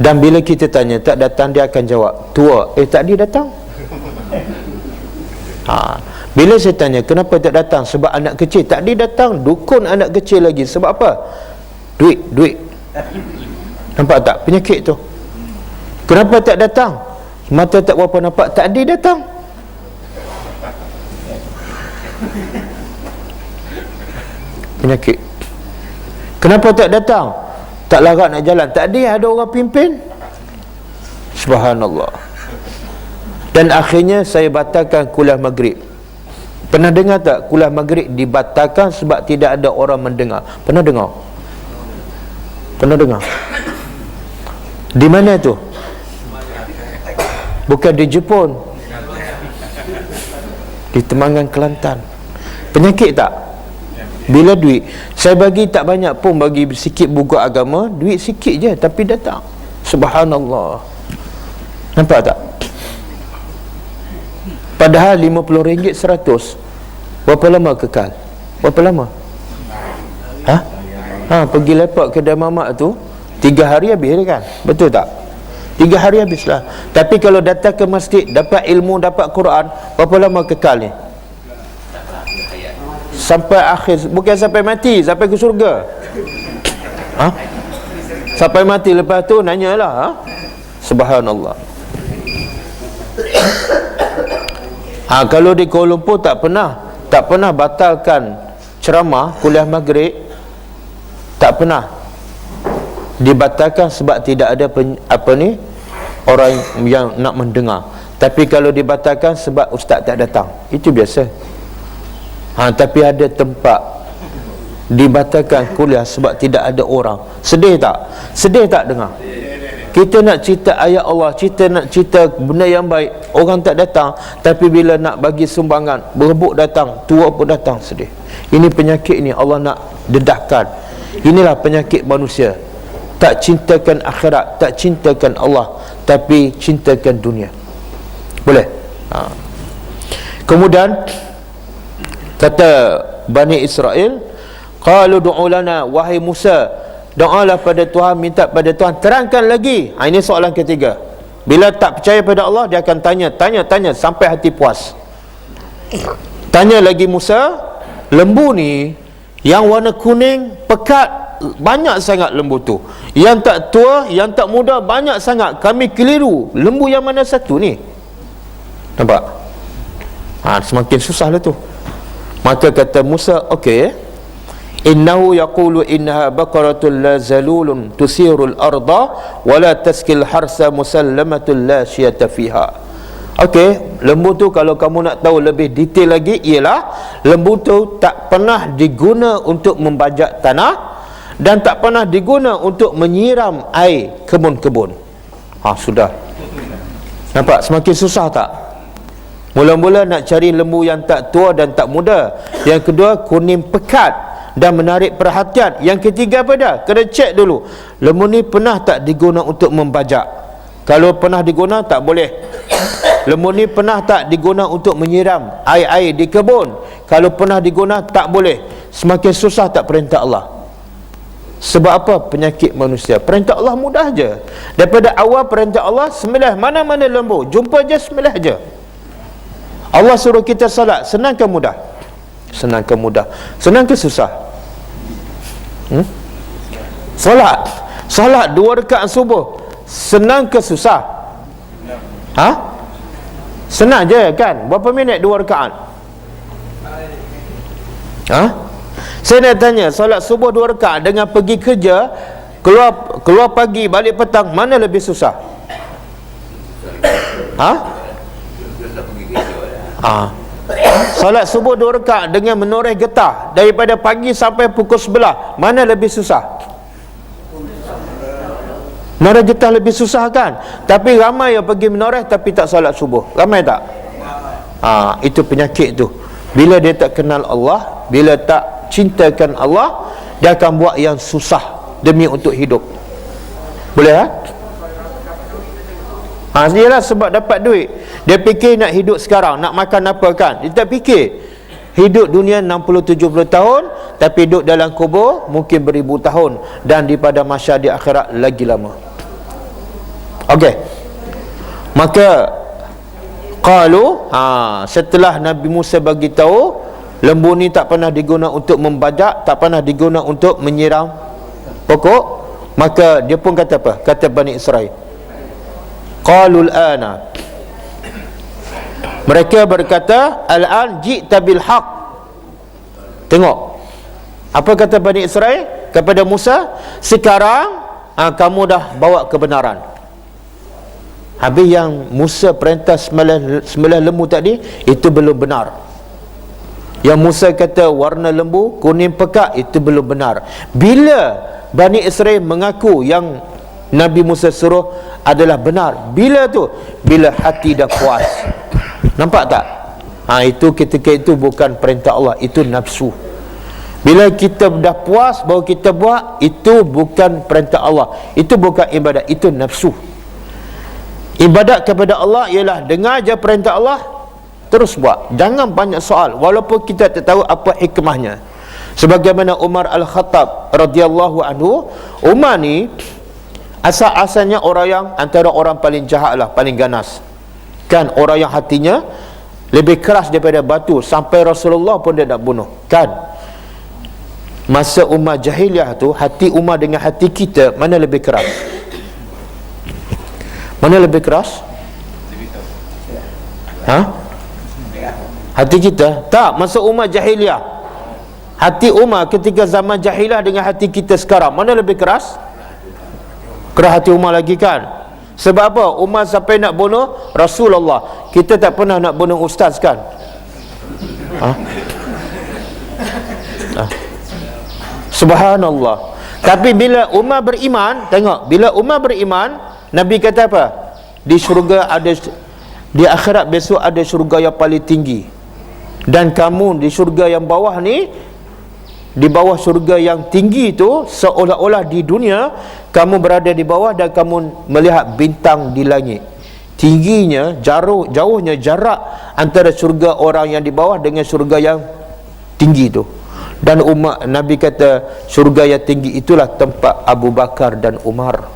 Dan bila kita tanya tak datang, dia akan jawab, tua. Tak dia datang. Bila saya tanya kenapa tak datang, sebab anak kecil. Tak dia datang, dukun anak kecil lagi. Sebab apa? Duit. Nampak tak penyakit tu? Kenapa tak datang? Mata tak berapa nampak, tak dia datang. Penyakit. Kenapa tak datang? Tak larat nak jalan, tak ada orang pimpin. Subhanallah. Dan akhirnya saya batalkan kuliah maghrib. Pernah dengar tak kuliah maghrib dibatalkan sebab tidak ada orang mendengar? Pernah dengar? Di mana tu? Bukan di Jepun, di Temangan, Kelantan. Penyakit tak? Bila duit, saya bagi tak banyak pun, bagi sikit buku agama, duit sikit je tapi datang. Subhanallah. Nampak tak? Padahal RM50 100. Berapa lama kekal? Berapa lama? Pergi lepak kedai mamak tu 3 hari habis kan? Betul tak? 3 hari habislah. Tapi kalau datang ke masjid, dapat ilmu, dapat Quran, berapa lama kekal ni? Sampai akhir, bukan sampai mati, sampai ke surga. Sampai mati, lepas tu nanyalah. Subhanallah. Kalau di Kuala Lumpur tak pernah batalkan ceramah kuliah maghrib, tak pernah dibatalkan sebab tidak ada orang yang nak mendengar. Tapi kalau dibatalkan sebab ustaz tak datang, itu biasa. Tapi ada tempat dibatalkan kuliah sebab tidak ada orang. Sedih tak? Sedih tak dengar? Kita nak cerita ayat Allah, nak cerita benda yang baik, orang tak datang. Tapi bila nak bagi sumbangan, berebut datang, tua pun datang, sedih. Ini penyakit ni Allah nak dedahkan. Inilah penyakit manusia. Tak cintakan akhirat, tak cintakan Allah, tapi cintakan dunia. Boleh? Kemudian kata Bani Israel, Qalu du'u lana, wahai Musa, doalah pada Tuhan, minta pada Tuhan, terangkan lagi. Ini soalan ketiga. Bila tak percaya pada Allah, dia akan tanya sampai hati puas. Tanya lagi Musa, lembu ni yang warna kuning pekat, banyak sangat lembu tu. Yang tak tua, yang tak muda, banyak sangat. Kami keliru, lembu yang mana satu ni? Nampak? Semakin susah lah tu. Maka kata Musa, okey, innahu yaqulu innaha baqaratun la zalulun tusirul arda wa la taskil harsa musallamatun la syiyata fiha. Okey, lembu tu kalau kamu nak tahu lebih detail lagi, ialah lembu tu tak pernah diguna untuk membajak tanah dan tak pernah diguna untuk menyiram air kebun-kebun. Sudah. Nampak semakin susah tak? Mula-mula nak cari lembu yang tak tua dan tak muda. Yang kedua, kuning pekat dan menarik perhatian. Yang ketiga apa dah? Kena cek dulu, lembu ni pernah tak diguna untuk membajak? Kalau pernah diguna, tak boleh. Lembu ni pernah tak diguna untuk menyiram air-air di kebun? Kalau pernah diguna, tak boleh. Semakin susah tak perintah Allah? Sebab apa? Penyakit manusia. Perintah Allah mudah je. Daripada awal perintah Allah, sembelih mana-mana lembu, jumpa je sembelih je. Allah suruh kita salat, senang ke mudah? Senang ke mudah? Senang ke susah? Salat 2 rakaat subuh, senang ke susah? Senang je kan? Berapa minit 2 rakaat? Saya nak tanya, solat subuh 2 rakaat dengan pergi kerja, keluar pagi balik petang, mana lebih susah? Solat subuh 2 rakaat dengan menoreh getah daripada pagi sampai pukul 11, mana lebih susah? Menoreh getah lebih susah kan? Tapi ramai yang pergi menoreh tapi tak solat subuh. Ramai tak? Itu penyakit tu. Bila dia tak kenal Allah, bila tak cintakan Allah, dia akan buat yang susah demi untuk hidup. Boleh Ialah sebab dapat duit. Dia fikir nak hidup sekarang, nak makan apa kan? Dia tak fikir hidup dunia 60-70 tahun, tapi hidup dalam kubur mungkin beribu tahun, dan di pada mahsyar di akhirat lagi lama. Okey. Maka qalu, setelah Nabi Musa bagi tahu lembu ni tak pernah diguna untuk membajak, tak pernah diguna untuk menyiram pokok, maka dia pun kata apa? Kata Bani Israel, qalul ana, mereka berkata, al-an ji'ta bil haq. Tengok apa kata Bani Israel kepada Musa, sekarang kamu dah bawa kebenaran. Habis yang Musa perintah sembelih lembu tadi, itu belum benar. Yang Musa kata warna lembu kuning pekat, itu belum benar. Bila Bani Israel mengaku yang Nabi Musa suruh adalah benar, bila tu? Bila hati dah puas. Nampak tak? Itu ketika itu bukan perintah Allah, itu nafsu. Bila kita dah puas baru kita buat, itu bukan perintah Allah, itu bukan ibadat, itu nafsu. Ibadat kepada Allah ialah dengar je perintah Allah, terus buat. Jangan banyak soal walaupun kita tak tahu apa hikmahnya. Sebagaimana Umar Al-Khattab radhiyallahu anhu, Umar ni asal-asalnya orang yang antara orang paling jahat lah, paling ganas kan, orang yang hatinya lebih keras daripada batu, sampai Rasulullah pun dia nak bunuh kan. Masa Umar jahiliah tu, hati Umar dengan hati kita, mana lebih keras? Mana lebih keras? Hati kita? Tak, masa Umar jahiliah, hati Umar ketika zaman jahiliah dengan hati kita sekarang, mana lebih keras? Keras hati Umar lagi kan? Sebab apa? Umar sampai nak bunuh Rasulullah. Kita tak pernah nak bunuh ustaz kan? Subhanallah. Tapi bila Umar beriman, tengok, bila Umar beriman, Nabi kata apa? Di syurga ada, di akhirat besok ada syurga yang paling tinggi, dan kamu di syurga yang bawah ni, di bawah syurga yang tinggi itu, seolah-olah di dunia kamu berada di bawah dan kamu melihat bintang di langit. Tingginya, jauhnya jarak antara syurga orang yang di bawah dengan syurga yang tinggi itu. Dan Nabi kata syurga yang tinggi itulah tempat Abu Bakar dan Umar.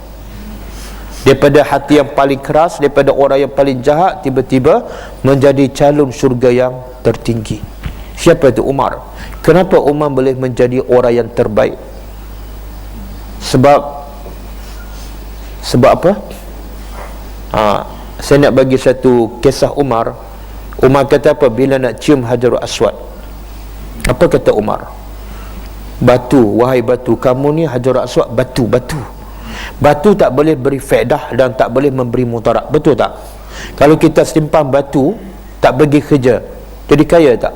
Daripada hati yang paling keras, daripada orang yang paling jahat, tiba-tiba menjadi calon syurga yang tertinggi. Siapa itu? Umar. Kenapa Umar boleh menjadi orang yang terbaik? Sebab apa? Saya nak bagi satu kisah Umar. Umar kata apa bila nak cium Hajarul Aswad? Apa kata Umar? Batu, wahai batu, kamu ni Hajarul Aswad batu. Batu tak boleh beri faedah dan tak boleh memberi mudarat. Betul tak? Kalau kita simpan batu, tak pergi kerja, jadi kaya tak?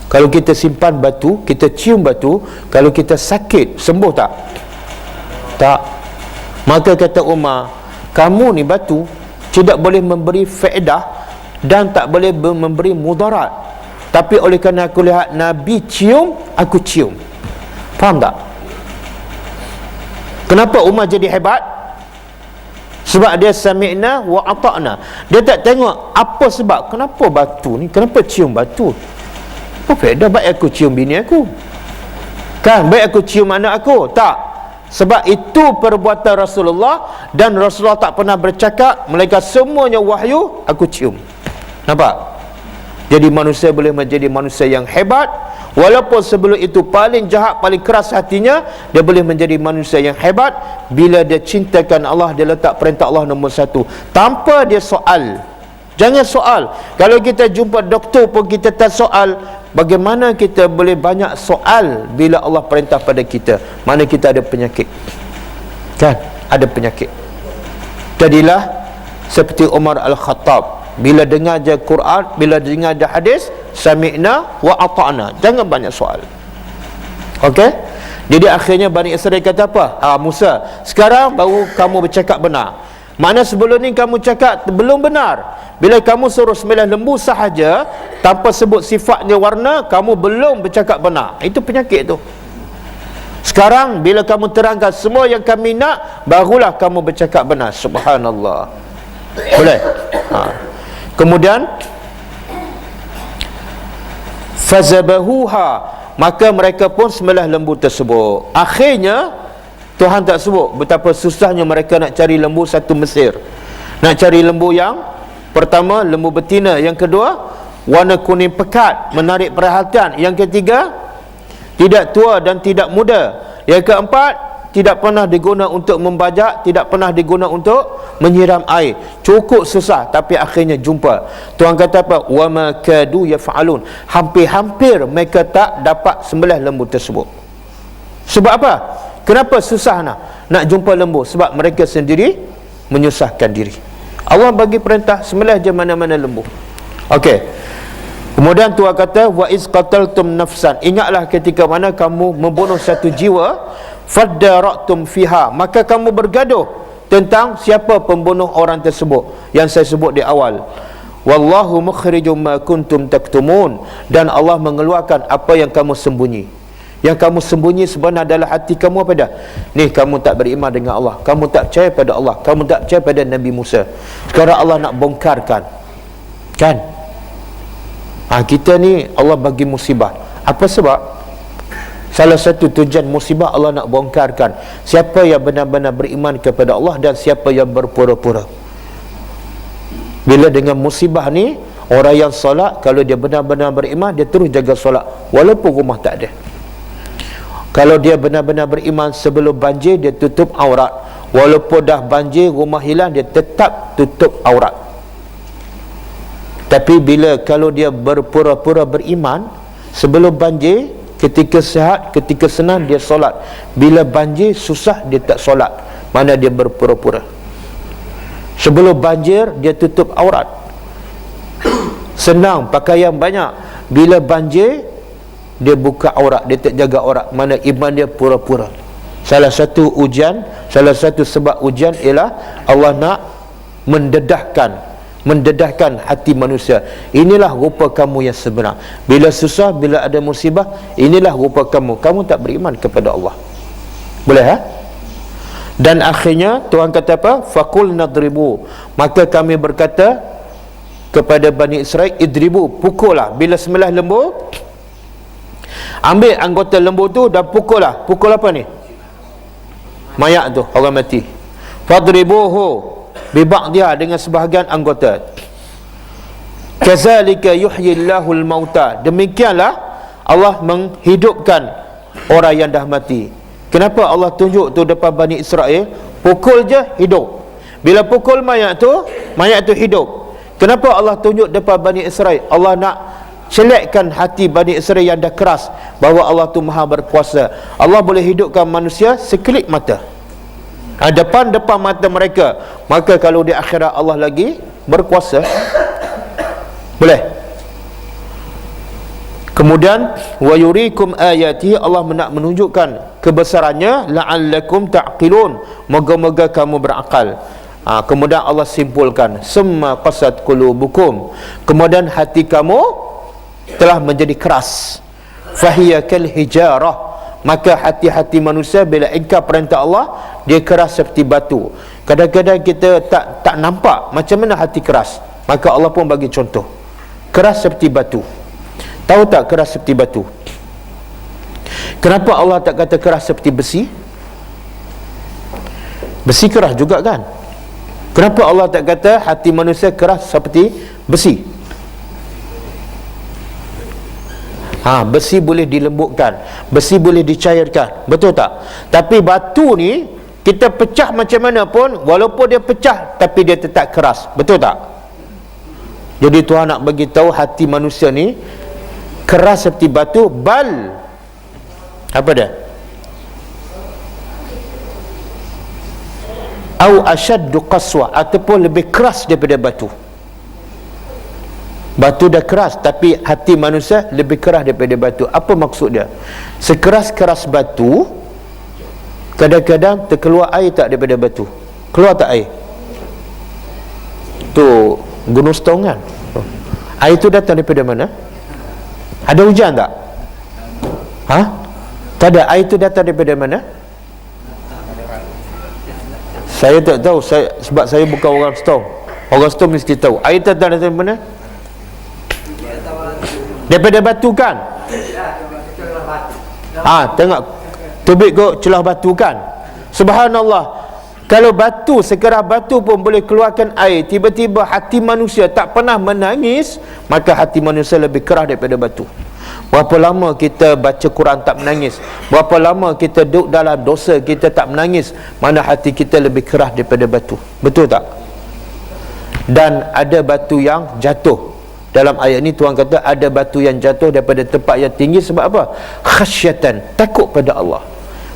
Kalau kita simpan batu, kita cium batu, kalau kita sakit, sembuh tak? Tak. Maka kata Umar, kamu ni batu, tidak boleh memberi faedah dan tak boleh memberi mudarat, tapi oleh kerana aku lihat Nabi cium, aku cium. Faham tak? Kenapa Umar jadi hebat? Sebab dia sami'na wa ata'na. Dia tak tengok apa sebab, kenapa batu ni, kenapa cium batu. Apa faedah baik aku cium bini aku? Kan, baik aku cium anak aku? Tak. Sebab itu perbuatan Rasulullah, dan Rasulullah tak pernah bercakap, melainkan semuanya wahyu, aku cium. Nampak? Jadi manusia boleh menjadi manusia yang hebat, walaupun sebelum itu paling jahat, paling keras hatinya, dia boleh menjadi manusia yang hebat bila dia cintakan Allah, dia letak perintah Allah nombor satu, tanpa dia soal. Jangan soal. Kalau kita jumpa doktor pun kita tak soal. Bagaimana kita boleh banyak soal bila Allah perintah pada kita? Mana kita ada penyakit, kan? Ada penyakit. Jadilah seperti Umar Al-Khattab, bila dengar je Quran, bila dengar je hadis, sami'na wa ata'na. Jangan banyak soal. Okey? Jadi akhirnya Bani Israel kata apa? Musa, sekarang baru kamu bercakap benar. Mana sebelum ni kamu cakap belum benar. Bila kamu suruh sembelih lembu sahaja tanpa sebut sifatnya, warna, kamu belum bercakap benar. Itu penyakit tu. Sekarang bila kamu terangkan semua yang kami nak, barulah kamu bercakap benar. Subhanallah. Boleh? Kemudian fazabahuha, maka mereka pun sembelih lembu tersebut. Akhirnya Tuhan tak sebut betapa susahnya mereka nak cari lembu satu Mesir. Nak cari lembu yang pertama, lembu betina. Yang kedua, warna kuning pekat, menarik perhatian. Yang ketiga, tidak tua dan tidak muda. Yang keempat, tidak pernah diguna untuk membajak, tidak pernah diguna untuk menyiram air. Cukup susah, tapi akhirnya jumpa. Tuhan kata apa? Wa ma kadu yaf'alun. Hampir-hampir mereka tak dapat sembelih lembu tersebut. Sebab apa? Kenapa susah nak jumpa lembu? Sebab mereka sendiri menyusahkan diri. Allah bagi perintah sembelih je mana-mana lembu. Okey. Kemudian Tuhan kata wa iz qataltum nafsan. Ingatlah ketika mana kamu membunuh satu jiwa, fadara'tum fiha, maka kamu bergaduh tentang siapa pembunuh orang tersebut yang saya sebut di awal. Wallahu mukhrijum ma kuntum taktumun, dan Allah mengeluarkan apa yang kamu sembunyi. Yang kamu sembunyi sebenarnya adalah hati kamu apa dah? Ni kamu tak beriman dengan Allah, kamu tak percaya pada Allah, kamu tak percaya pada Nabi Musa. Sekarang Allah nak bongkarkan, kan? Kita ni Allah bagi musibah. Apa sebab? Salah satu tujuan musibah Allah nak bongkarkan siapa yang benar-benar beriman kepada Allah dan siapa yang berpura-pura. Bila dengan musibah ni, orang yang solat, kalau dia benar-benar beriman, dia terus jaga solat walaupun rumah tak ada. Kalau dia benar-benar beriman, sebelum banjir dia tutup aurat, walaupun dah banjir, rumah hilang, dia tetap tutup aurat. Tapi bila kalau dia berpura-pura beriman, sebelum banjir, ketika sihat, ketika senang dia solat, bila banjir susah dia tak solat, mana dia berpura-pura. Sebelum banjir dia tutup aurat, senang, pakaian banyak. Bila banjir dia buka aurat, dia tak jaga aurat, mana iman dia pura-pura. Salah satu ujian, salah satu sebab ujian ialah Allah nak mendedahkan hati manusia. Inilah rupa kamu yang sebenar. Bila susah, bila ada musibah, inilah rupa kamu. Kamu tak beriman kepada Allah. Boleh Dan akhirnya Tuhan kata apa? Faqul nadribu, maka kami berkata kepada Bani Israel, idribu, pukullah. Bila sembelih lembu, Ambil anggota lembu tu dan pukul lah. Pukul apa ni? Mayat tu, orang mati. Fadribuhu bibak dia dengan sebahagian anggota. Kazalika yuhyillahu al-mauta. Demikianlah Allah menghidupkan orang yang dah mati. Kenapa Allah tunjuk tu depan Bani Israel? Pukul je hidup. Bila pukul mayat tu hidup. Kenapa Allah tunjuk depan Bani Israel? Allah nak celakkan hati Bani Israel yang dah keras bahawa Allah tu maha berkuasa. Allah boleh hidupkan manusia sekelip mata, depan mata mereka. Maka kalau di akhirat Allah lagi berkuasa, boleh. Kemudian wa yurikum ayati, Allah nak menunjukkan kebesarannya, la'allakum ta'qilun, moga-moga kamu berakal. Kemudian Allah simpulkan, summa qasat qulubukum, kemudian hati kamu telah menjadi keras, fahiya kal hijarah, maka hati-hati manusia bila ingkar perintah Allah, dia keras seperti batu. Kadang-kadang kita tak nampak macam mana hati keras, maka Allah pun bagi contoh, keras seperti batu. Tahu tak keras seperti batu? Kenapa Allah tak kata keras seperti besi? Besi keras juga kan? Kenapa Allah tak kata hati manusia keras seperti besi? Besi boleh dilembutkan, besi boleh dicairkan, betul tak? Tapi batu ni kita pecah macam mana pun, walaupun dia pecah tapi dia tetap keras, betul tak? Jadi Tuhan nak bagi tahu hati manusia ni keras seperti batu, bal apa dia? Au asyaddu qaswa, ataupun lebih keras daripada batu. Batu dah keras, tapi hati manusia lebih keras daripada batu. Apa maksud dia? Sekeras-keras batu, kadang-kadang terkeluar air tak daripada batu? Keluar tak air? Tu Gunung Setong kan? Air tu datang daripada mana? Ada hujan tak? Tak ada. Air tu datang daripada mana? Saya tak tahu, sebab saya bukan orang Setong. Orang Setong mesti tahu. Air datang dari mana? Daripada batu kan? Tengok tubik kau celah batu kan? Subhanallah. Kalau batu, sekeras batu pun boleh keluarkan air, tiba-tiba hati manusia tak pernah menangis, maka hati manusia lebih keras daripada batu. Berapa lama kita baca Quran tak menangis? Berapa lama kita duduk dalam dosa kita tak menangis? Mana hati kita lebih keras daripada batu. Betul tak? Dan ada batu yang jatuh. Dalam ayat ni Tuhan kata ada batu yang jatuh daripada tempat yang tinggi. Sebab apa? Khasyatan, takut pada Allah.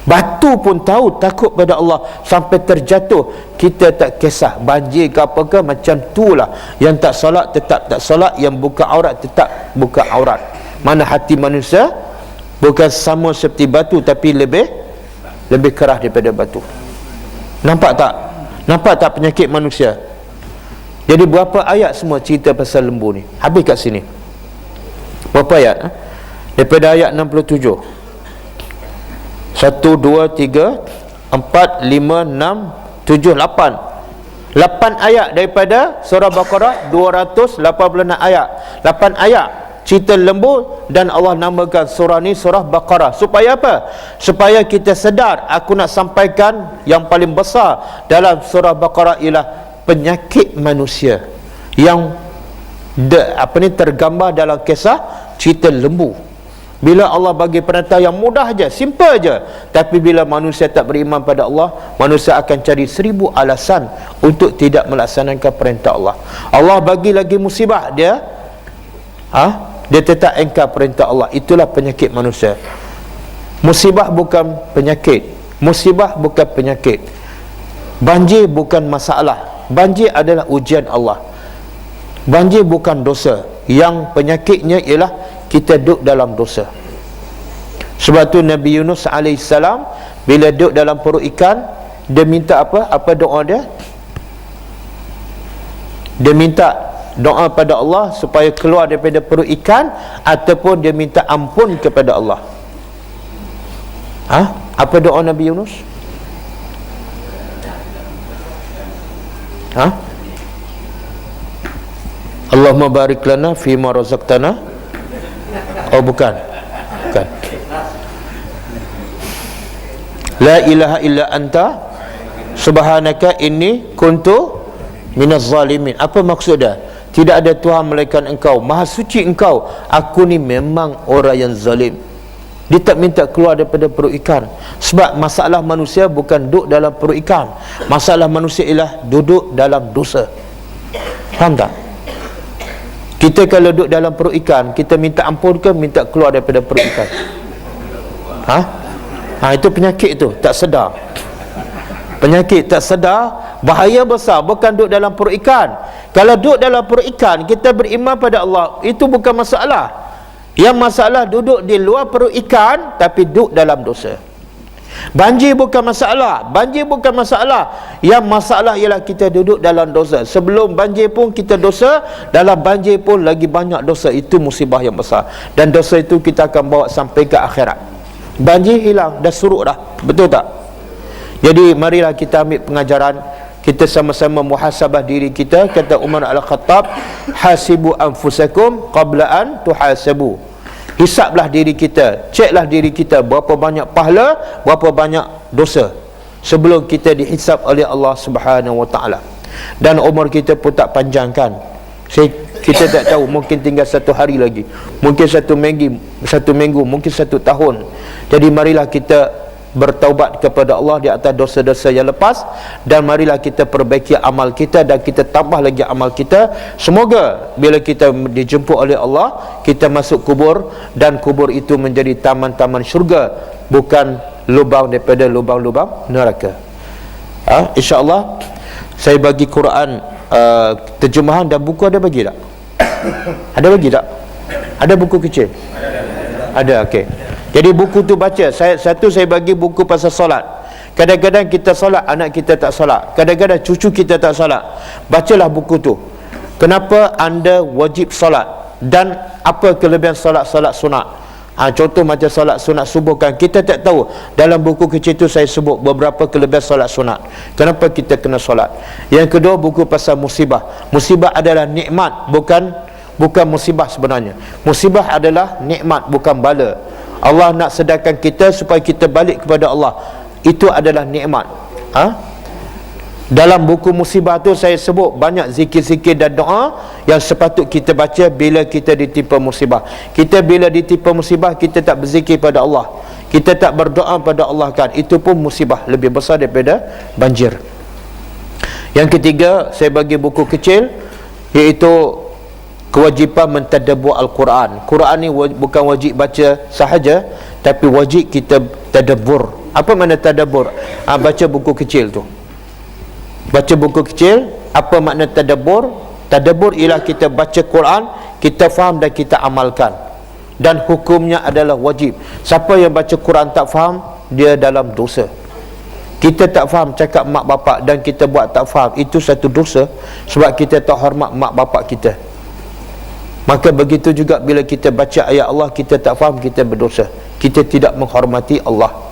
Batu pun tahu takut pada Allah, sampai terjatuh. Kita tak kisah banjir ke apa ke, macam tu lah. Yang tak solat tetap tak solat, yang buka aurat tetap buka aurat. Mana hati manusia bukan sama seperti batu, tapi lebih keras daripada batu. Nampak tak? Nampak tak penyakit manusia? Jadi berapa ayat semua cerita pasal lembu ni? Habis kat sini. Berapa ayat? Daripada ayat 67. 1, 2, 3, 4, 5, 6, 7, 8. 8 ayat daripada surah Baqarah, 286 ayat. 8 ayat cerita lembu, dan Allah namakan surah ni surah Baqarah. Supaya apa? Supaya kita sedar. Aku nak sampaikan yang paling besar dalam surah Baqarah ialah penyakit manusia yang tergambar dalam kisah cerita lembu. Bila Allah bagi perintah yang mudah je, simple je, tapi bila manusia tak beriman pada Allah, manusia akan cari 1000 alasan untuk tidak melaksanakan perintah Allah. Allah bagi lagi musibah, dia tetap engkar perintah Allah. Itulah penyakit manusia. Musibah bukan penyakit. Musibah bukan penyakit. Banjir bukan masalah. Banjir adalah ujian Allah. Banjir bukan dosa. Yang penyakitnya ialah kita duduk dalam dosa. Sebab tu Nabi Yunus AS bila duduk dalam perut ikan, dia minta apa? Apa doa dia? Dia minta doa pada Allah supaya keluar daripada perut ikan, ataupun dia minta ampun kepada Allah. Apa doa Nabi Yunus? Allahumma barik lana fima razaqtana. Oh bukan. Bukan. La ilaha illa anta subhanaka inni kuntu minaz zalimin. Apa maksudnya? Tidak ada Tuhan melainkan engkau, maha suci engkau, aku ni memang orang yang zalim. Dia tak minta keluar daripada perut ikan. Sebab masalah manusia bukan duduk dalam perut ikan. Masalah manusia ialah duduk dalam dosa. Faham tak? Kita kalau duduk dalam perut ikan, kita minta ampun ke minta keluar daripada perut ikan? Itu penyakit tu, tak sedar. Penyakit tak sedar, bahaya besar. Bukan duduk dalam perut ikan. Kalau duduk dalam perut ikan, kita beriman pada Allah, itu bukan masalah. Yang masalah duduk di luar perut ikan tapi duduk dalam dosa. Banjir bukan masalah. Banjir bukan masalah. Yang masalah ialah kita duduk dalam dosa. Sebelum banjir pun kita dosa, dalam banjir pun lagi banyak dosa. Itu musibah yang besar. Dan dosa itu kita akan bawa sampai ke akhirat. Banjir hilang, dah surut dah. Betul tak? Jadi marilah kita ambil pengajaran, kita sama-sama muhasabah diri kita. Kata Umar Al-Khattab, hasibu anfusakum qabla an tuhasabu. Hisablah diri kita, ceklah diri kita berapa banyak pahala, berapa banyak dosa sebelum kita dihisab oleh Allah Subhanahu wa taala. Dan umur kita pun tak panjangkan. Kita tak tahu, mungkin tinggal 1 hari lagi, mungkin 1 minggu, mungkin 1 tahun. Jadi marilah kita bertaubat kepada Allah di atas dosa-dosa yang lepas, dan marilah kita perbaiki amal kita dan kita tambah lagi amal kita. Semoga bila kita dijemput oleh Allah, kita masuk kubur dan kubur itu menjadi taman-taman syurga, bukan lubang daripada lubang-lubang neraka. InsyaAllah saya bagi Quran terjemahan dan buku. Ada bagi tak? Ada bagi tak? Ada buku kecil? Ada, okey. Jadi buku tu baca. Saya bagi buku pasal solat. Kadang-kadang kita solat, anak kita tak solat. Kadang-kadang cucu kita tak solat. Bacalah buku tu. Kenapa anda wajib solat? Dan apa kelebihan solat-solat sunat? Contoh macam solat sunat subuh kan, kita tak tahu. Dalam buku kecil tu saya sebut beberapa kelebihan solat sunat. Kenapa kita kena solat? Yang kedua, buku pasal musibah. Musibah adalah nikmat, bukan musibah sebenarnya. Musibah adalah nikmat, bukan bala. Allah nak sedarkan kita supaya kita balik kepada Allah. Itu adalah nikmat. Dalam buku musibah tu saya sebut banyak zikir-zikir dan doa yang sepatut kita baca bila kita ditimpa musibah. Kita bila ditimpa musibah, kita tak berzikir pada Allah, kita tak berdoa pada Allah kan, itu pun musibah lebih besar daripada banjir. Yang ketiga, saya bagi buku kecil, iaitu kewajipan mentadabbur Al-Quran. Quran ni bukan wajib baca sahaja, tapi wajib kita tadabbur. Apa makna tadabbur? Baca buku kecil tu. Baca buku kecil. Apa makna tadabbur? Tadabbur ialah kita baca Quran, kita faham dan kita amalkan. Dan hukumnya adalah wajib. Siapa yang baca Quran tak faham, dia dalam dosa. Kita tak faham cakap mak bapak dan kita buat tak faham, itu satu dosa. Sebab kita tak hormat mak bapak kita. Maka begitu juga bila kita baca ayat Allah, kita tak faham, kita berdosa. Kita tidak menghormati Allah.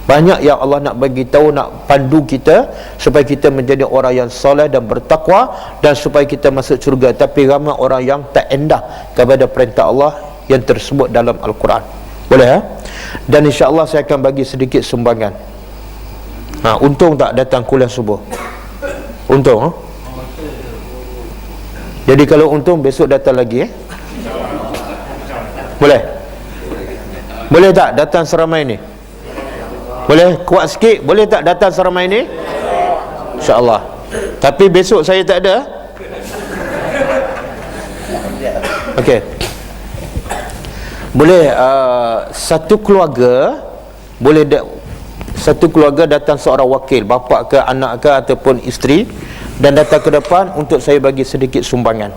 Banyak yang Allah nak bagi tahu, nak pandu kita supaya kita menjadi orang yang soleh dan bertakwa, dan supaya kita masuk syurga. Tapi ramai orang yang tak endah kepada perintah Allah yang tersebut dalam Al-Quran. Boleh Dan insya-Allah saya akan bagi sedikit sumbangan. Untung tak datang kuliah subuh? Untung Jadi kalau untung besok datang lagi Boleh? Boleh tak datang seramai ni? Boleh kuat sikit? Boleh tak datang seramai ni? InsyaAllah. Tapi besok saya tak ada. Okey. Boleh satu keluarga, satu keluarga datang seorang wakil, bapa ke anak ke ataupun isteri, dan datang ke depan untuk saya bagi sedikit sumbangan.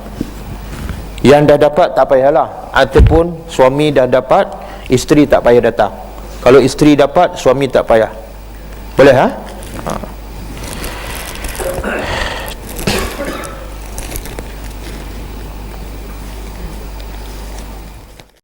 Yang dah dapat tak payahlah, ataupun suami dah dapat, isteri tak payah datang. Kalau isteri dapat, suami tak payah. Boleh